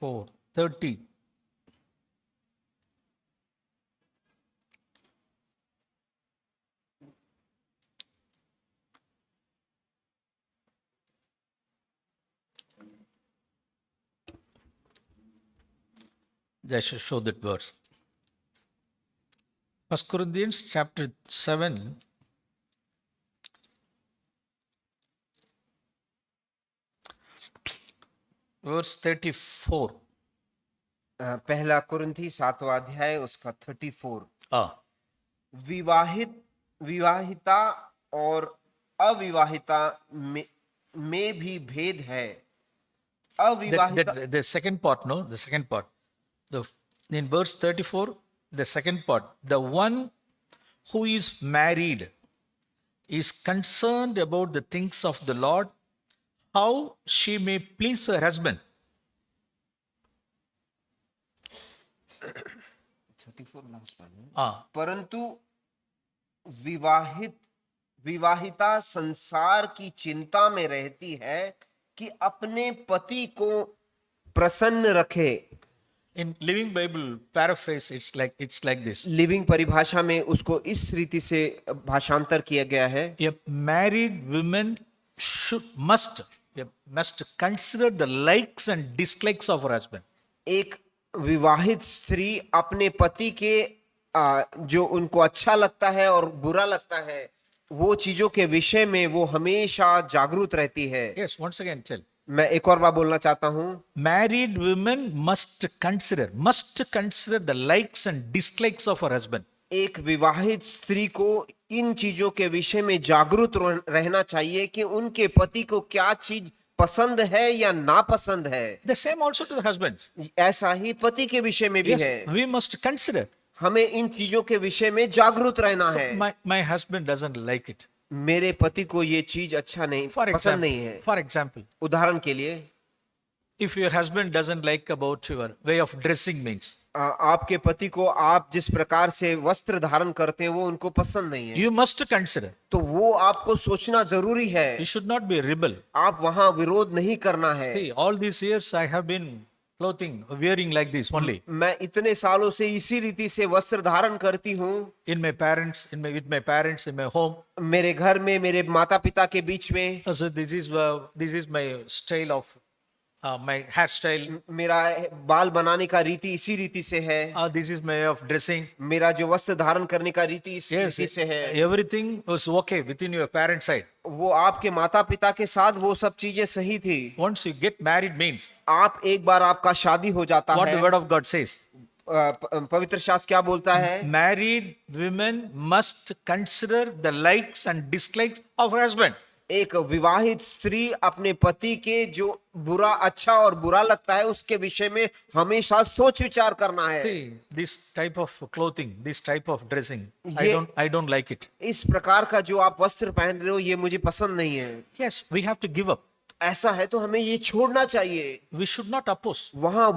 4:30. I shall show that verse. 1 Corinthians chapter 7. Verse 34. पहला कुरिन्थी 7वां अध्याय उसका 34. Ah, विवाहिता और अविवाहिता में भी भेद है. अविवाहिता the second part, no? The second part. In verse 34, the second part. The one who is married is concerned about the things of the Lord, how she may please her husband. 34 last में. Ah, परंतु विवाहिता संसार की चिंता में रहती है कि अपने पति को प्रसन्न रखे. in Living Bible paraphrase, it's like this. Living परिभाषा में उसको इस रीति से भाषांतर किया गया है. A married woman must consider the likes and dislikes of her husband. एक विवाहित स्त्री अपने पति के जो उनको अच्छा लगता है और बुरा लगता है वो चीजों के विषय में वो हमेशा जागरूक रहती है. Yes, once again tell. मैं एक और बार बोलना चाहता हूँ. Married women must consider the likes and dislikes of her husband. एक विवाहित स्त्री को इन चीजों के विषय में जागरूक रहना चाहिए कि उनके पति को क्या चीज पसंद है या नापसंद है. The same also to the husband. ऐसा ही पति के विषय में भी Yes, है. we must consider. हमें इन चीजों के विषय में जागरूक रहना है. My husband doesn't like it. मेरे पति को ये चीज अच्छा नहीं, पसंद नहीं है. For example, उदाहरण के लिए If your husband doesn't like about your way of dressing means, आपके पति को आप जिस प्रकार से वस्त्र धारण करते हैं वो उनको पसंद नहीं है, you must consider. तो वो आपको सोचना जरूरी है। You should not be a rebel. आप वहां विरोध नहीं करना है। See, all these years I have been wearing like this only. मैं इतने सालों से इसी रीति से वस्त्र धारण करती हूँ। In my parents, with my parents, in my home. मेरे घर में मेरे माता पिता के बीच में। So this is my style of my hairstyle. मेरा बाल बनाने का रीति इसी रीति से है। This is my way of dressing. मेरा जो वस्त्र धारण करने का रीति इस रीति से है। Everything was okay within your parent side. वो आपके माता पिता के साथ वो सब चीजें सही थी। Once you get married means, आप एक बार आपका शादी हो जाता what है, the word of God says, पवित्र शास्त्र क्या बोलता है? married women must consider the likes and dislikes of her husband. एक विवाहित स्त्री अपने पति के जो बुरा, अच्छा और बुरा लगता है उसके विषय में हमेशा सोच विचार करना है। See, this type of clothing, this type of dressing, I don't like it. इस प्रकार का जो आप वस्त्र पहन रहे हो ये मुझे पसंद नहीं है। Yes, we have to give up. ऐसा है तो हमें ये छोड़ना चाहिए। We should not oppose. वहां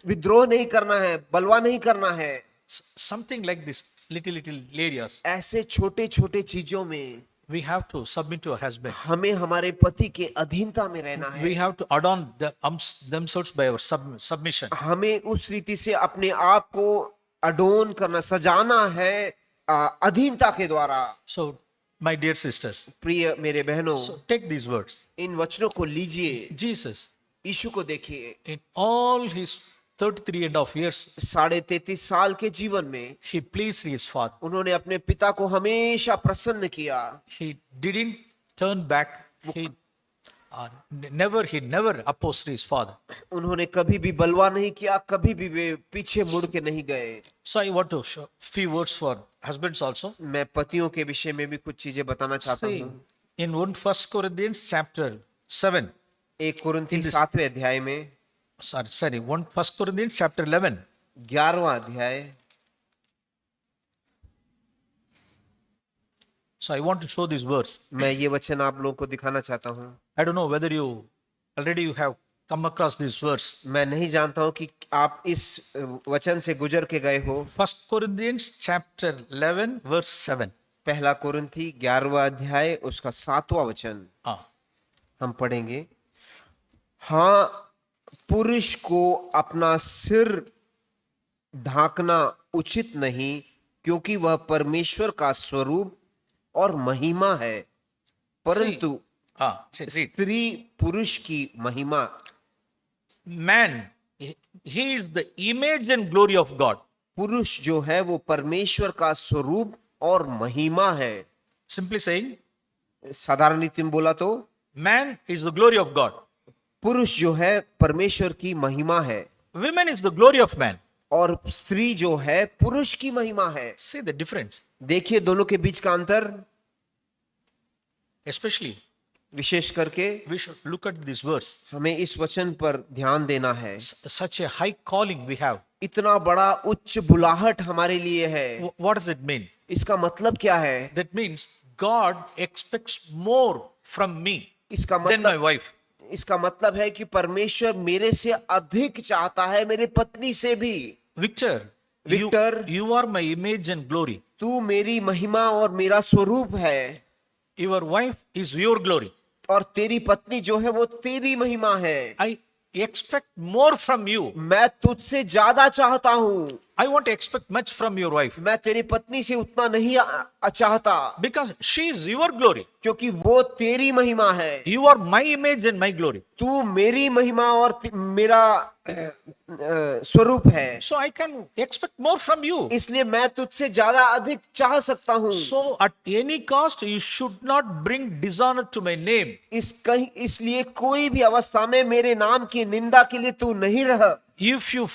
विद्रोह नहीं करना है, बलवा नहीं करना है। Something like this, little areas. ऐसे छोटे छोटे चीजों में We have to submit to our husband. हमें हमारे पति के अधीनता में रहना है। We have to adorn themselves by our submission. हमें उस रीति से अपने आप को अडोन करना, सजाना है अधीनता के द्वारा। So, my dear sisters, प्रिय मेरे बहनों, so take these words. इन वचनों को लीजिए। Jesus, यीशु को देखिए, in all his 33.5 years, 33.5 साल के जीवन में he pleased his father. उन्होंने अपने पिता को हमेशा प्रसन्न किया। He didn't turn back. He never opposed his father. उन्होंने कभी भी बलवा नहीं किया, कभी भी वे पीछे मुड़ के नहीं गए। So I want to show few words for husbands also. मैं पतियों के विषय में भी कुछ चीजें बताना चाहता See, हूँ। in 1 Corinthians chapter 7, 1 कुरिन्थी 7वें अध्याय में, 1 Corinthians chapter 11, 11वां अध्याय। so I want to show these words. मैं ये वचन आप लोगों को दिखाना चाहता हूँ। I don't know whether you already have come across these words. मैं नहीं जानता हूँ कि आप इस वचन से गुजर के गए हो। 1 Corinthians chapter 11 verse 7. पहला कुरिन्थी 11वां अध्याय उसका 7वां वचन हम पढ़ेंगे। हाँ, पुरुष को अपना सिर ढांकना उचित नहीं, क्योंकि वह परमेश्वर का स्वरूप और महिमा है, परंतु स्त्री पुरुष की महिमा। Man, he is the image and glory of God. पुरुष जो है वो परमेश्वर का स्वरूप और महिमा है। Simply saying, साधारण रीति में बोला तो man is the glory of God. पुरुष जो है परमेश्वर की महिमा है, Women is the glory of man. और स्त्री जो है पुरुष की महिमा है। See the difference. देखिए दोनों के बीच का अंतर। Especially, विशेष करके we should look at this verse. हमें इस वचन पर ध्यान देना है। Such a high calling we have. इतना बड़ा उच्च बुलाहट हमारे लिए है। What does it mean? इसका मतलब क्या है? That means God expects more from me इसका than my मतलब wife. इसका मतलब है कि परमेश्वर मेरे से अधिक चाहता है, मेरी पत्नी से भी। Victor, you are my image and glory. तू मेरी महिमा और मेरा स्वरूप है। Your wife is your glory. और तेरी पत्नी जो है वो तेरी महिमा है। I expect more from you. मैं तुझसे ज्यादा चाहता हूँ। I won't expect much from your wife. मैं तेरी पत्नी से उतना नहीं चाहता, Because she is your glory. क्योंकि वो तेरी महिमा है। You are my image and my glory. तू मेरी महिमा और मेरा स्वरूप है। So I can expect more from you. इसलिए मैं तुझसे ज्यादा अधिक चाह सकता हूँ। So at any cost, you should not bring dishonor to my name. इसलिए कोई भी अवस्था में मेरे नाम की निंदा के लिए तू नहीं रह। If you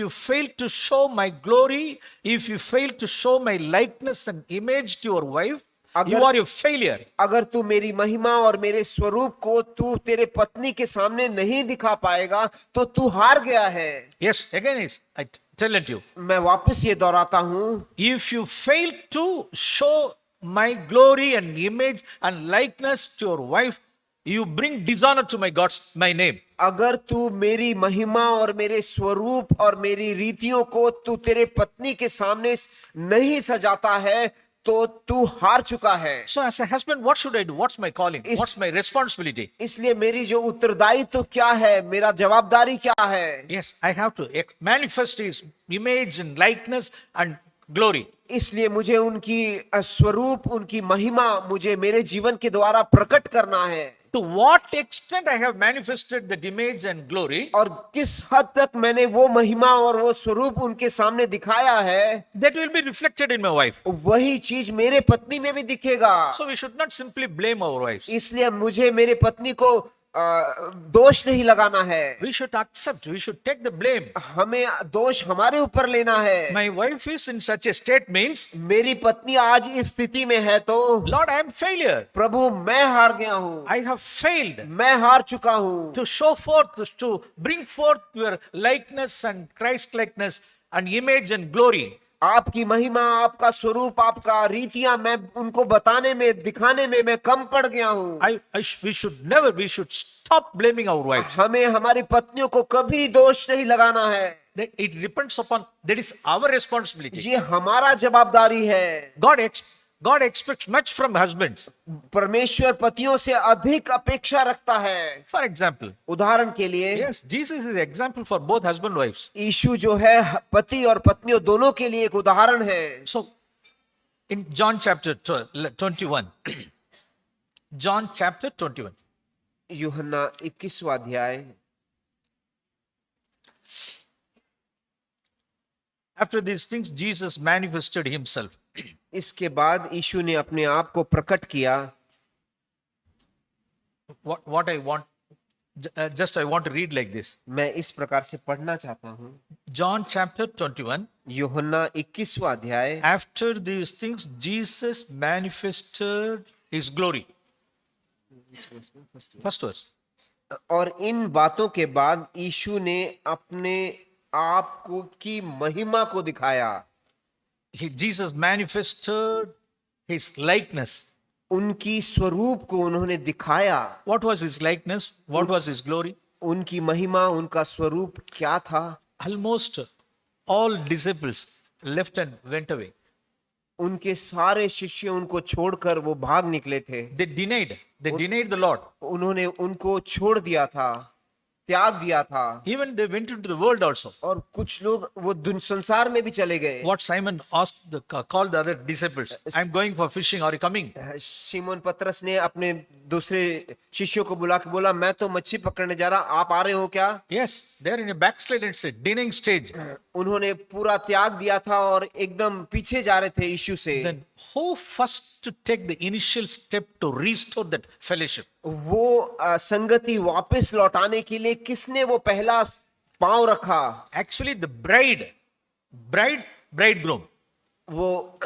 fail to show my glory, if you fail to show my likeness and image to your wife, you are a failure. अगर तू मेरी महिमा और मेरे स्वरूप को तू तेरे पत्नी के सामने नहीं दिखा पाएगा तो तू हार गया है। Yes, again I tell it you. मैं वापस ये दोहराता हूँ, If you fail to show my glory and image and likeness to your wife, you bring dishonor to my name. अगर तू मेरी महिमा और मेरे स्वरूप और मेरी रीतियों को तू तेरे पत्नी के सामने नहीं सजाता है तो तू हार चुका है। So as a husband, what should I do? What's my calling? What's my responsibility? इसलिए मेरी जो उत्तरदायित्व क्या है, मेरा जवाबदारी क्या है? Yes, I have to manifest his image and likeness and glory. इसलिए मुझे उनकी स्वरूप, उनकी महिमा मुझे मेरे जीवन के द्वारा प्रकट करना है। To what extent I have manifested that image and glory, और किस हद तक मैंने वो महिमा और वो स्वरूप उनके सामने दिखाया है, that will be reflected in my wife. वही चीज मेरे पत्नी में भी दिखेगा। So we should not simply blame our wives. इसलिए मुझे मेरे पत्नी को दोष नहीं लगाना है। We should accept, we should take the blame. हमें दोष हमारे ऊपर लेना है। My wife is in such a state means, मेरी पत्नी आज इस स्थिति में है तो Lord, I am failure. प्रभु मैं हार गया हूँ, I have failed मैं हार चुका हूँ to show forth, to bring forth your likeness and Christ likeness and image and glory. आपकी महिमा, आपका स्वरूप, आपका रीतियां मैं उनको बताने में, दिखाने में मैं कम पड़ गया हूँ। We should stop blaming our wives. हमें हमारी पत्नियों को कभी दोष नहीं लगाना है। That it depends upon, that is our responsibility. ये हमारा जवाबदारी है। God expects much from husbands. परमेश्वर पतियों से अधिक अपेक्षा रखता है। For example, उदाहरण के लिए, yes, Jesus is the example for both husband and wives. यीशु जो है पति और पत्नियों दोनों के लिए एक उदाहरण है। So, in John chapter 21, John chapter 21, यूहन्ना 21वां अध्याय, after these things, Jesus manifested himself. इसके बाद यीशु ने अपने आप को प्रकट किया। What I want, I want to read like this. मैं इस प्रकार से पढ़ना चाहता हूँ। John chapter 21, यूहन्ना 21वां अध्याय, after these things, Jesus manifested his glory. First verse. और इन बातों के बाद यीशु ने अपने आप को की महिमा को दिखाया। Jesus manifested his likeness. उनकी स्वरूप को उन्होंने दिखाया। What was his likeness? What was his glory? उनकी महिमा, उनका स्वरूप क्या था? Almost all disciples left and went away. उनके सारे शिष्य उनको छोड़कर वो भाग निकले थे। They denied the Lord. उन्होंने उनको छोड़ दिया था, त्याग दिया था। Even they went into the world also. और कुछ लोग वो संसार में भी चले गए। What Simon called the other disciples, I'm going for fishing, are you coming? शिमोन पतरस ने अपने दूसरे शिष्यों को बुला के बोला, मैं तो मच्छी पकड़ने जा रहा, आप आ रहे हो क्या? Yes, they're in a backslided state, denying stage. उन्होंने पूरा त्याग दिया था और एकदम पीछे जा रहे थे यीशु से। Then who first to take the initial step to restore that fellowship? वो संगति वापस लौटाने के लिए किसने वो पहला पांव रखा? Actually, the bridegroom. वो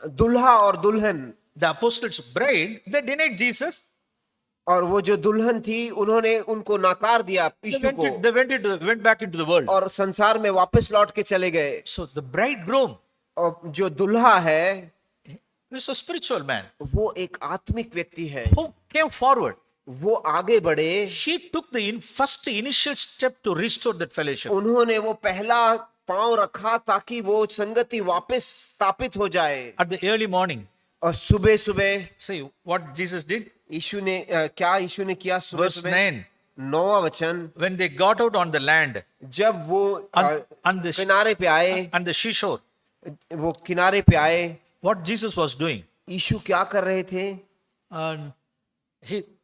दुल्हा और दुल्हन, The apostles' bride, they denied Jesus. और वो जो दुल्हन थी उन्होंने उनको नकार दिया यीशु को, They went back into the world. और संसार में वापस लौट के चले गए। So the bridegroom और जो दुल्हा है is a spiritual man वो एक आत्मिक व्यक्ति है। who came forward. वो आगे बढ़े, He took the first initial step to restore that fellowship. उन्होंने वो पहला पांव रखा ताकि वो संगति वापस स्थापित हो जाए। At the early morning, और सुबह सुबह see what Jesus did. यीशु ने क्या यीशु ने किया? सुबह Verse सुबह 9. 9वां वचन, When they got out on the land, जब वो on the किनारे पे आए, on the seashore, वो किनारे पे आए, what Jesus was doing, यीशु क्या कर रहे थे? and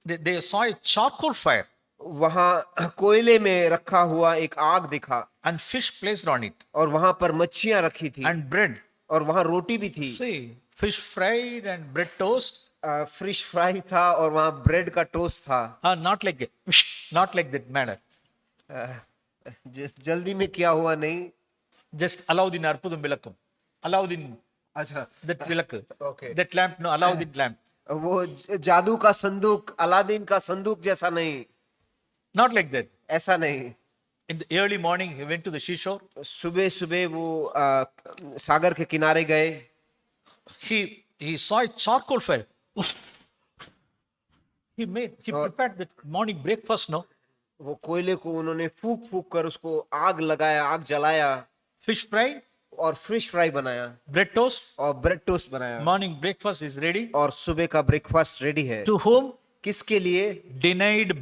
they saw a charcoal fire वहां कोयले में रखा हुआ एक आग दिखा, and fish placed on it और वहां पर मच्छियां रखी थी, and bread. और वहां रोटी भी थी। See, fish fried and bread toast. Fish fry था और वहां ब्रेड का टोस्ट था। Not like that manner. जल्दी में किया हुआ नहीं। Just Alauddin Arpudum Vilakkum. Alauddin, अच्छा, that vilak. Okay. That lamp, no, Alauddin lamp. वो जादू का संदूक, अलादीन का संदूक जैसा नहीं, Not like that. ऐसा नहीं। In the early morning, he went to the seashore. सुबह सुबह वो सागर के किनारे गए। He saw a charcoal fire. he prepared the morning breakfast, no? वो कोयले को उन्होंने फूक फूक कर उसको आग लगाया, आग जलाया Fish fry, और फिश फ्राई बनाया bread toast, और ब्रेड टोस्ट बनाया morning breakfast is ready. और सुबह का ब्रेकफास्ट रेडी है। To whom? किसके लिए? Denied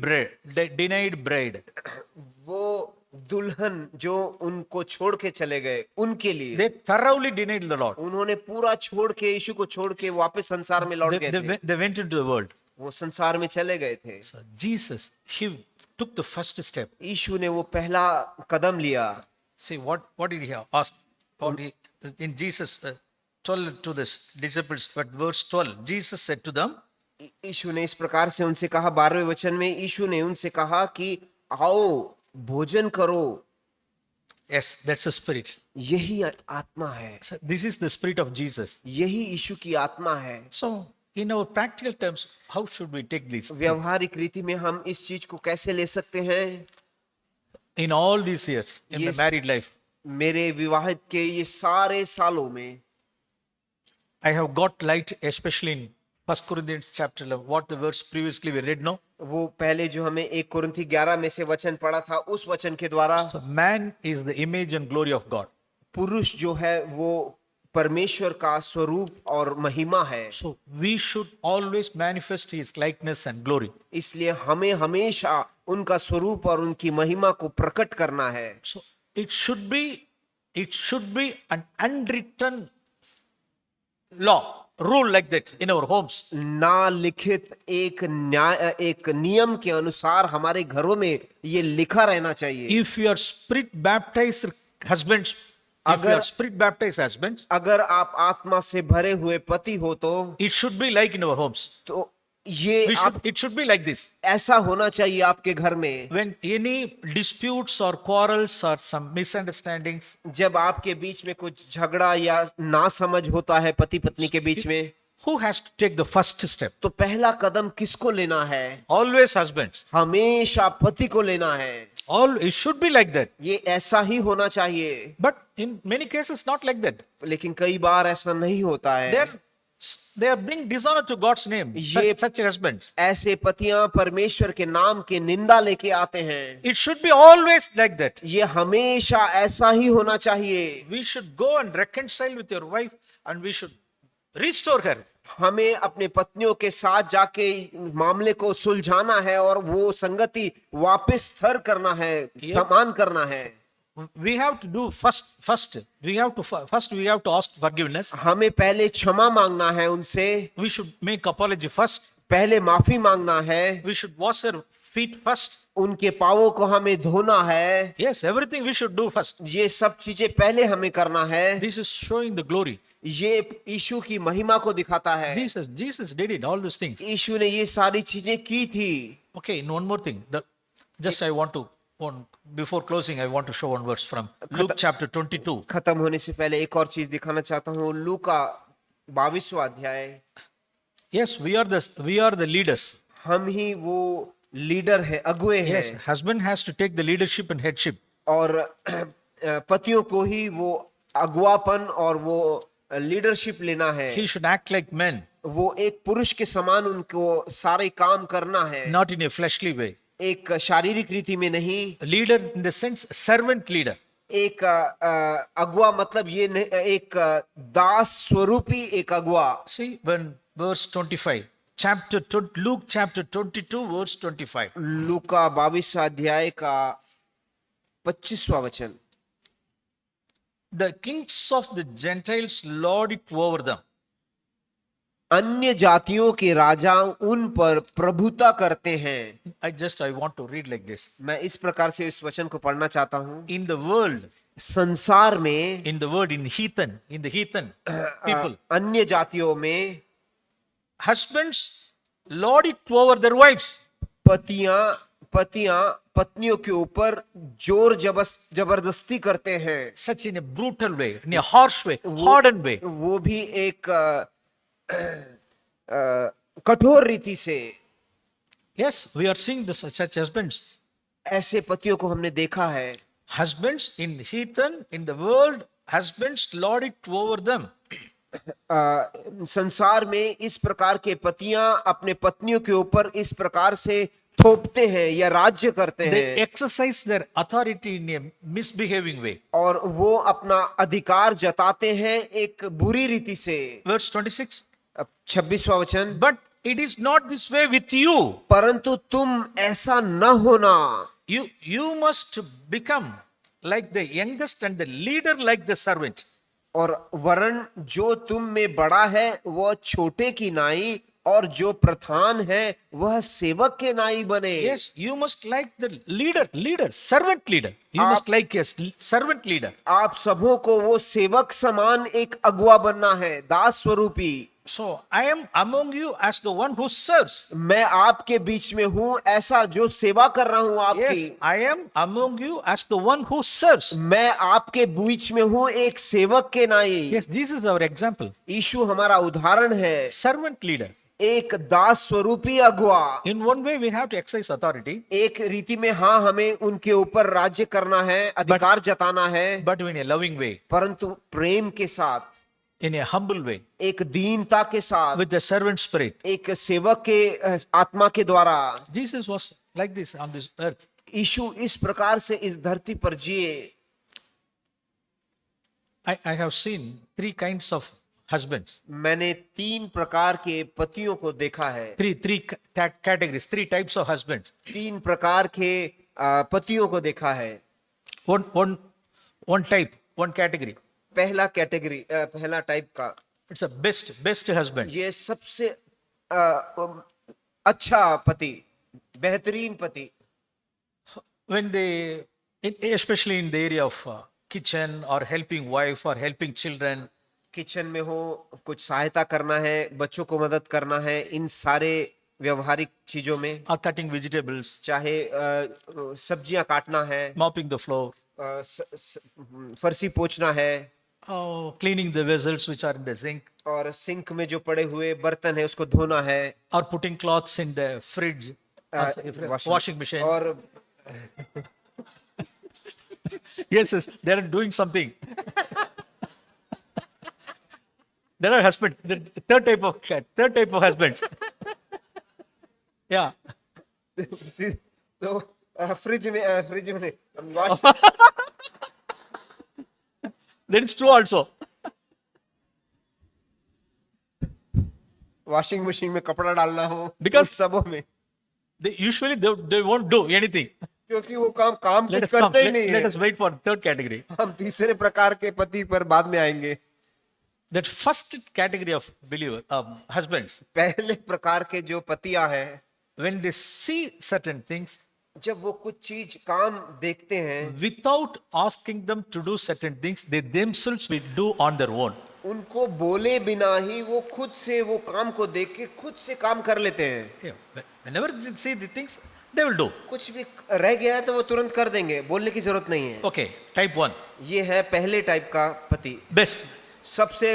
denied bride. वो दुल्हन जो उनको छोड़ के चले गए उनके लिए। They thoroughly denied the Lord. उन्होंने पूरा छोड़ के, यीशु को छोड़ के वापस संसार में लौट गए थे। They went into the world. वो संसार में चले गए थे। So Jesus, he took the first step. यीशु ने वो पहला कदम लिया। See, what did he ask? In Jesus 12 to this disciples, but verse 12, Jesus said to them, यीशु ने इस प्रकार से उनसे कहा, 12वें वचन में यीशु ने उनसे कहा कि आओ भोजन करो। yes, that's the spirit. यही आत्मा है, So this is the spirit of Jesus. यही यीशु की आत्मा है। So, in our practical terms, how should we take this? व्यवहारिक रीति में हम इस चीज को कैसे ले सकते हैं? In all these years, in Yes. my married life, मेरे विवाहित के ये सारे सालों में I have got light, especially in 1 Corinthians chapter 11, what the verse previously we read, no? वो पहले जो हमें 1 कुरिन्थी 11 में से वचन पढ़ा था, उस वचन के द्वारा So, man is the image and glory of God. पुरुष जो है वो परमेश्वर का स्वरूप और महिमा है। So, we should always manifest his likeness and glory. इसलिए हमें हमेशा उनका स्वरूप और उनकी महिमा को प्रकट करना है। So, it should be an unwritten law, rule like that in our homes. ना लिखित एक न्याय, एक नियम के अनुसार हमारे घरों में ये लिखा रहना चाहिए। If you are spirit baptized husbands, अगर आप आत्मा से भरे हुए पति हो तो it should be like in our homes. तो ये It should be like this. ऐसा होना चाहिए आपके घर में। When any disputes or quarrels or some misunderstandings, जब आपके बीच में कुछ झगड़ा या नासमझ होता है पति पत्नी के बीच में, who has to take the first step? तो पहला कदम किसको लेना है? Always husbands. हमेशा पति को लेना है। It should be like that. ये ऐसा ही होना चाहिए। But in many cases, not like that. लेकिन कई बार ऐसा नहीं होता है। They are bring dishonor to God's name. Such husbands. ऐसे पतियां परमेश्वर के नाम की निंदा लेके आते हैं। It should be always like that. ये हमेशा ऐसा ही होना चाहिए। We should go and reconcile with your wife and we should restore her. हमें अपने पत्नियों के साथ जाके मामले को सुलझाना है और वो संगति वापस स्थिर करना है, समान करना है। We have to do first we have to ask forgiveness. हमें पहले क्षमा मांगना है उनसे। We should make apology first. पहले माफी मांगना है। We should wash her feet first. उनके पांवों को हमें धोना है। Yes, everything we should do first. ये सब चीजें पहले हमें करना है। This is showing the glory. ये यीशु की महिमा को दिखाता है। Jesus did it, all those things. यीशु ने ये सारी चीजें की थी। Okay, and one more thing. Before closing, I want to show one verse from Luke chapter 22. खत्म होने से पहले एक और चीज दिखाना चाहता हूँ। लूका 22वां अध्याय। Yes, we are the leaders. हम ही वो लीडर है, अगुए हैं। Yes, husband has to take the leadership and headship. और पतियों को ही वो अगुवापन और वो लीडरशिप लेना है। He should act like men. वो एक पुरुष के समान उनको सारे काम करना है। Not in a fleshly way. एक शारीरिक रीति में नहीं। Leader in the sense servant leader. एक अगुआ मतलब ये एक दास स्वरूपी एक अगुआ। See, when verse 25, Luke chapter 22 verse 25. लूका 22 अध्याय का 25वां वचन। The kings of the Gentiles lord it over them. अन्य जातियों के राजा उन पर प्रभुता करते हैं। I want to read like this. मैं इस प्रकार से इस वचन को पढ़ना चाहता हूँ। In the world, संसार में, in the heathen people, अन्य जातियों में husbands lord it over their wives. पतियां पत्नियों के ऊपर जोर जबरदस्ती करते हैं। Such in a brutal way, in a harsh way, hardened way. वो भी एक कठोर रीति से। Yes, we are seeing such husbands. ऐसे पतियों को हमने देखा है। Husbands in the world, husbands lord it over them. संसार में इस प्रकार के पतियां अपने पत्नियों के ऊपर इस प्रकार से थोपते हैं या राज्य करते They हैं exercise their authority in a misbehaving way. और वो अपना अधिकार जताते हैं एक बुरी रीति से। Verse 26. 26वां वचन, But it is not this way with you. परंतु तुम ऐसा न होना, You must become like the youngest and the leader like the servant. और वरन जो तुम में बड़ा है वह छोटे की नाई और जो प्रधान है वह सेवक के नाई बने। Yes, you must like the leader, servant leader. You must like a servant leader. आप सबों को वो सेवक समान एक अगुआ बनना है, दास स्वरूपी। So I am among you as the one who serves. मैं आपके बीच में हूं ऐसा जो सेवा कर रहा हूं आपकी। Yes, I am among you as the one who serves. मैं आपके बीच में हूं एक सेवक के नाई। Yes, this is our example. यीशु हमारा उदाहरण है, Servant leader. एक दास स्वरूपी अगुआ। In one way, we have to exercise authority, एक रीति में हाँ, हमें उनके ऊपर राज्य करना है, अधिकार जताना है, but in a loving way, परंतु प्रेम के साथ, in a humble way, एक दीनता के साथ, with the servant spirit. एक सेवक के आत्मा के द्वारा। Jesus was like this on this earth. यीशु इस प्रकार से इस धरती पर जिए। I have seen three kinds of husbands. मैंने 3 प्रकार के पतियों को देखा है। Three categories, 3 types of husbands. 3 प्रकार के पतियों को देखा है। One type, one category. पहला कैटेगरी, पहला टाइप का, It's a best husband. ये सबसे अच्छा पति, बेहतरीन पति। When they, especially in the area of kitchen or helping wife or helping children, kitchen में हो, कुछ सहायता करना है, बच्चों को मदद करना है, इन सारे व्यवहारिक चीजों में, or cutting vegetables, चाहे सब्जियां काटना है, mopping the floor, फर्शी पोंछना है, cleaning the vessels which are in the sink, और सिंक में जो पड़े हुए बर्तन है उसको धोना है, or putting clothes in the fridge, washing machine. और Yes, they are doing something. There are husbands. The third type of husbands. Yeah. तो फ्रिज में That is true also. Washing machine में कपड़ा डालना हो, Because- उस सबों में, Usually they won't do anything. क्योंकि वो काम Let कुछ us come. करते ही नहीं Let है। us wait for third category. हम तीसरे प्रकार के पति पर बाद में आएंगे। That first category of husbands, पहले प्रकार के जो पतियां हैं, when they see certain things, जब वो कुछ चीज काम देखते हैं, without asking them to do certain things, they themselves will do on their own. उनको बोले बिना ही वो खुद से वो काम को देख के खुद से काम कर लेते हैं। Yeah. Whenever they see the things, they will do. कुछ भी रह गया है तो वो तुरंत कर देंगे, बोलने की जरूरत नहीं है। Okay, type 1, ये है पहले टाइप का पति, best. सबसे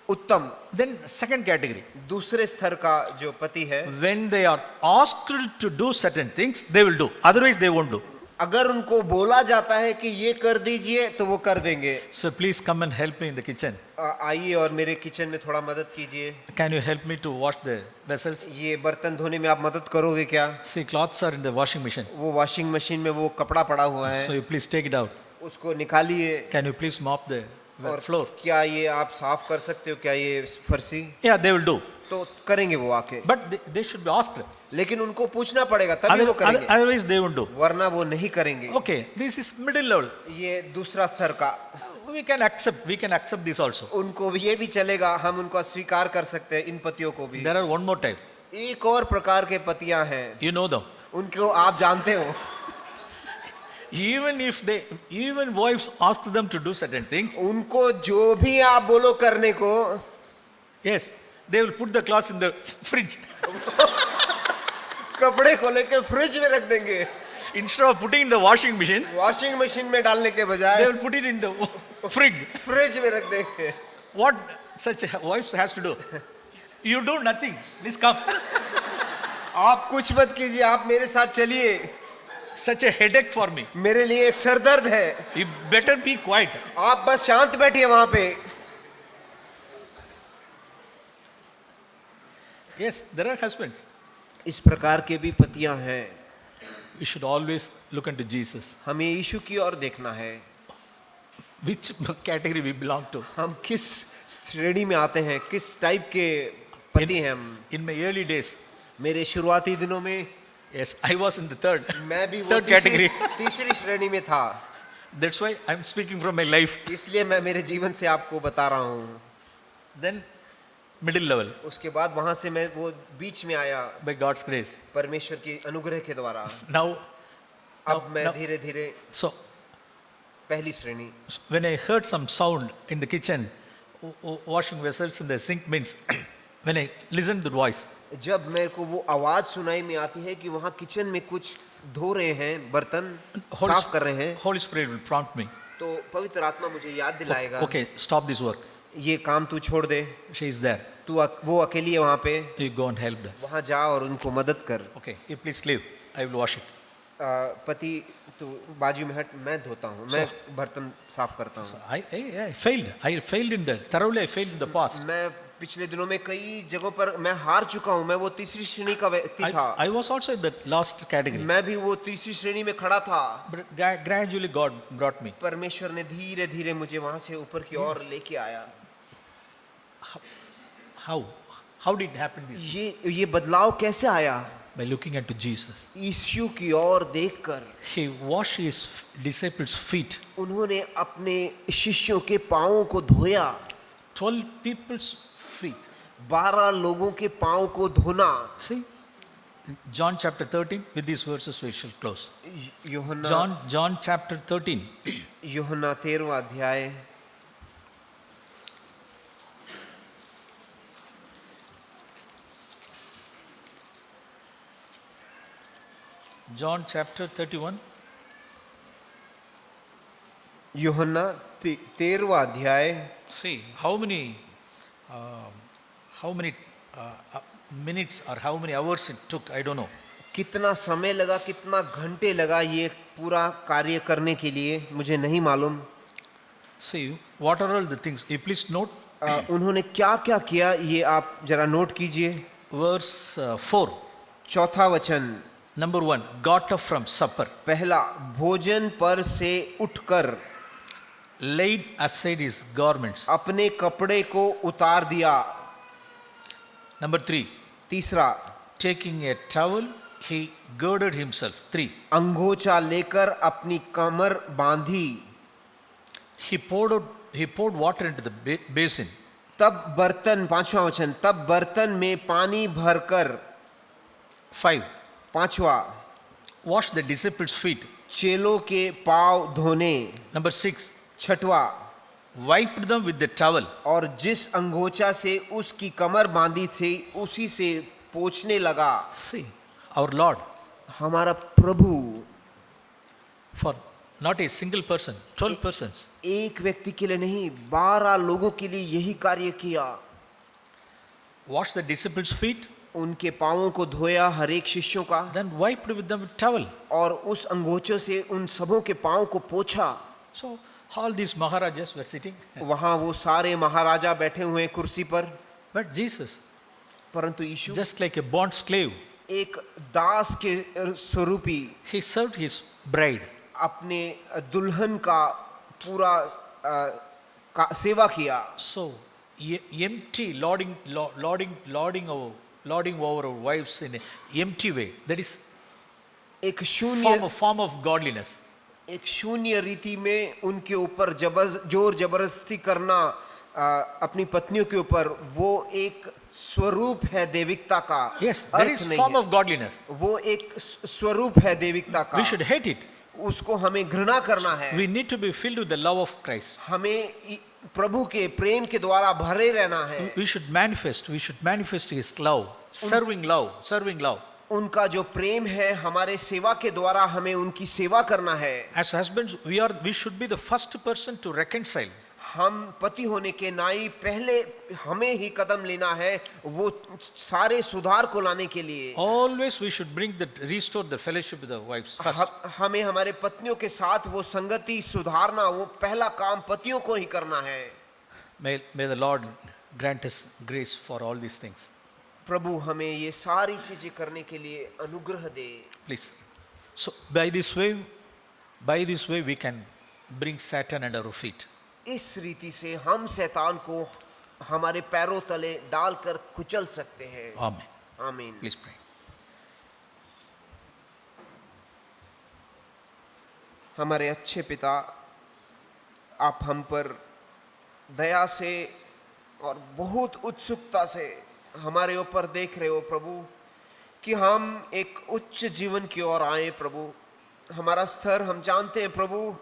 उत्तम। Then second category, दूसरे स्तर का जो पति है, when they are asked to do certain things, they will do. Otherwise, they won't do. अगर उनको बोला जाता है कि ये कर दीजिए तो वो कर देंगे। So please come and help me in the kitchen. आइए और मेरे किचन में थोड़ा मदद कीजिए। Can you help me to wash the vessels? ये बर्तन धोने में आप मदद करोगे क्या? See, clothes are in the washing machine. वो वॉशिंग मशीन में वो कपड़ा पड़ा हुआ है, So you please take it out. उसको निकालिए। Can you please mop the और floor? क्या ये आप साफ कर सकते हो क्या ये फर्शी? Yeah, they will do. तो करेंगे वो आके, But they should be asked. लेकिन उनको पूछना पड़ेगा तभी वो करेंगे, Otherwise, they won't do. वरना वो नहीं करेंगे। Okay, this is middle level. ये दूसरा स्तर का, We can accept this also. उनको ये भी चलेगा, हम उनको स्वीकार कर सकते हैं इन पतियों को भी। There are one more type. एक और प्रकार के पतियां हैं, You know them. उनको आप जानते हो। Even wives ask them to do certain things. उनको जो भी आप बोलो करने को, Yes, they will put the clothes in the fridge. कपड़े को लेके फ्रिज में रख देंगे, Instead of putting in the washing machine, washing machine में डालने के they बजाय will put it in the fridge. Fridge में रख देंगे। What such a wife has to do? You do nothing. Please come. आप कुछ मत कीजिए, आप मेरे साथ चलिए, Such a headache for me. मेरे लिए एक सरदर्द है, You better be quiet. आप बस शांत बैठिए वहां पे। Yes, there are husbands. इस प्रकार के भी पतियां हैं. We should always look unto Jesus. हमें यीशु की ओर देखना है. Which category we belong to? हम किस श्रेणी में आते हैं, किस टाइप के पति हैं हम. In my early days, मेरे शुरुआती दिनों में yes, I was in the third मैं भी वो third category. तीसरी श्रेणी में था. That's why I'm speaking from my life. इसलिए मैं मेरे जीवन से आपको बता रहा हूँ. Then middle level, उसके बाद वहां से मैं वो बीच में आया by God's grace. परमेश्वर की अनुग्रह के द्वारा. Now, अब मैं now- धीरे धीरे so पहली श्रेणी. when I heard some sound in the kitchen, washing vessels in the sink means, when I listened to the voice, जब मेरे को वो आवाज सुनाई में आती है कि वहाँ किचन में कुछ धो रहे हैं, बर्तन Holy, साफ कर रहे हैं, Holy Spirit will prompt me. तो पवित्र आत्मा मुझे याद दिलाएगा. Okay, stop this work. ये काम तू छोड़ दे. She is there. वो अकेली है वहाँ पे. You go and help her. वहाँ जा और उनको मदद कर. Okay, you please leave. I will wash it. पति तू बाजू में हट, मैं धोता हूँ, मैं बर्तन साफ करता हूँ. I failed. I failed in that. Thoroughly I failed in the past. मैं पिछले दिनों में कई जगहों पर मैं हार चुका हूँ. मैं वो तीसरी श्रेणी का व्यक्ति था. I was also in the last category. मैं भी वो तीसरी श्रेणी में खड़ा था. But gradually God brought me. परमेश्वर ने धीरे धीरे मुझे वहां से ऊपर की ओर लेके आया. How? How did it happen this? ये बदलाव कैसे आया? By looking unto Jesus. यीशु की ओर देखकर. He washed his disciples' feet. उन्होंने अपने शिष्यों के पांवों को धोया. 12 people's feet. 12 लोगों के पांव को धोना. See? John chapter 13. With these verses we shall close. यूहन्ना John chapter 13. यूहन्ना 13वां अध्याय. John chapter 31. यूहन्ना 13वां अध्याय. See how many minutes or how many hours it took. I don't know. कितना समय लगा, कितना घंटे लगा ये पूरा कार्य करने के लिए, मुझे नहीं मालूम. See what are all the things. You please note उन्होंने क्या क्या किया ये आप जरा नोट कीजिए. verse 4. चौथा वचन. Number 1. Got up from supper. पहला, भोजन पर से उठकर Laid aside his garments. अपने कपड़े को उतार दिया. Number 3. तीसरा, Taking a towel, he girded himself. 3. अंगोछा लेकर अपनी कमर बांधी. He poured water into the basin. तब बर्तन, पांचवा वचन, तब बर्तन में पानी भरकर. 5. पांचवा, Washed the disciples' feet. चेलों के पांव धोने. Number 6. छठवा, Wiped them with the towel. और जिस अंगोछा से उसकी कमर बांधी थी उसी से पोंछने लगा. See, our Lord, हमारा प्रभु for not a single person, 12 persons. एक व्यक्ति के लिए नहीं, 12 लोगों के लिए यही कार्य किया. Washed the disciples' feet, उनके पांवों को धोया, हर एक शिष्यों का. then wiped with them with towel. और उस अंगोछों से उन सबों के पांव को पोंछा. So all these Maharajas were sitting. वहां वो सारे महाराजा बैठे हुए हैं कुर्सी पर. But Jesus, परंतु यीशु just like a bond slave, एक दास के स्वरूपी he served his bride. अपने दुल्हन का पूरा सेवा किया. So empty, lording over our wives in an empty way. That is एक शून्य form of godliness. एक शून्य रीति में उनके ऊपर जोर जबरदस्ती करना अपनी पत्नियों के ऊपर, वो एक स्वरूप है देविकता का. Yes, that is form of godliness. वो एक स्वरूप है देविकता का. We should hate it. उसको हमें घृणा करना है. We need to be filled with the love of Christ. हमें प्रभु के प्रेम के द्वारा भरे रहना है. We should manifest his love, serving love. उनका जो प्रेम है हमारे सेवा के द्वारा हमें उनकी सेवा करना है. As husbands, we should be the first person to reconcile. हम पति होने के नाई पहले हमें ही कदम लेना है वो सारे सुधार को लाने के लिए. Always we should restore the fellowship with the wives first. हमें हमारे पत्नियों के साथ वो संगति सुधारना, वो पहला काम पतियों को ही करना है. May the Lord grant us grace for all these things. प्रभु हमें ये सारी चीजें करने के लिए अनुग्रह दे। Please. So by this way we can bring Satan under our feet. इस रीति से हम शैतान को हमारे पैरों तले डालकर कुचल सकते हैं। Amen. आमीन। Please pray. हमारे अच्छे पिता, आप हम पर दया से और बहुत उत्सुकता से हमारे ऊपर देख रहे हो प्रभु, कि हम एक उच्च जीवन की ओर आए प्रभु। हमारा स्तर हम जानते हैं प्रभु,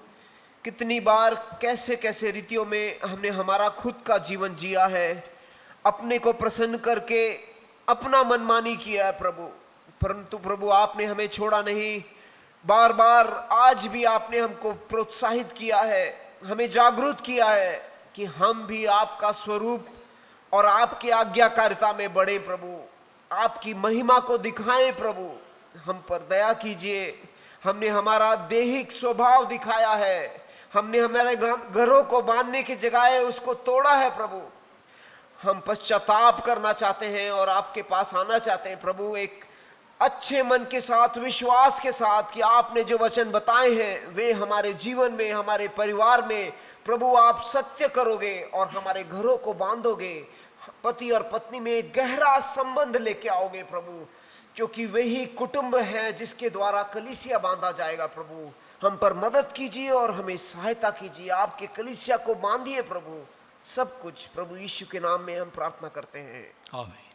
कितनी बार कैसे कैसे रीतियों में हमने हमारा खुद का जीवन जिया है, अपने को प्रसन्न करके अपना मनमानी किया है प्रभु। परंतु प्रभु आपने हमें छोड़ा नहीं, बार बार आज भी आपने हमको प्रोत्साहित किया है, हमें जागरूक किया है कि हम भी आपका स्वरूप और आपकी आज्ञाकारिता में बढ़े प्रभु, आपकी महिमा को दिखाएं प्रभु। हम पर दया कीजिए। हमने हमारा दैहिक स्वभाव दिखाया है, हमने हमारे घरों को बांधने की जगह उसको तोड़ा है प्रभु। हम पश्चाताप करना चाहते हैं और आपके पास आना चाहते हैं प्रभु, एक अच्छे मन के साथ, विश्वास के साथ कि आपने जो वचन बताए हैं वे हमारे जीवन में, हमारे परिवार में प्रभु आप सत्य करोगे और हमारे घरों को बांधोगे, पति और पत्नी में एक गहरा संबंध लेके आओगे प्रभु, क्योंकि वही कुटुंब है जिसके द्वारा कलीसिया बांधा जाएगा प्रभु। हम पर मदद कीजिए और हमें सहायता कीजिए, आपके कलीसिया को बांधिए प्रभु। सब कुछ प्रभु यीशु के नाम में हम प्रार्थना करते हैं। Amen.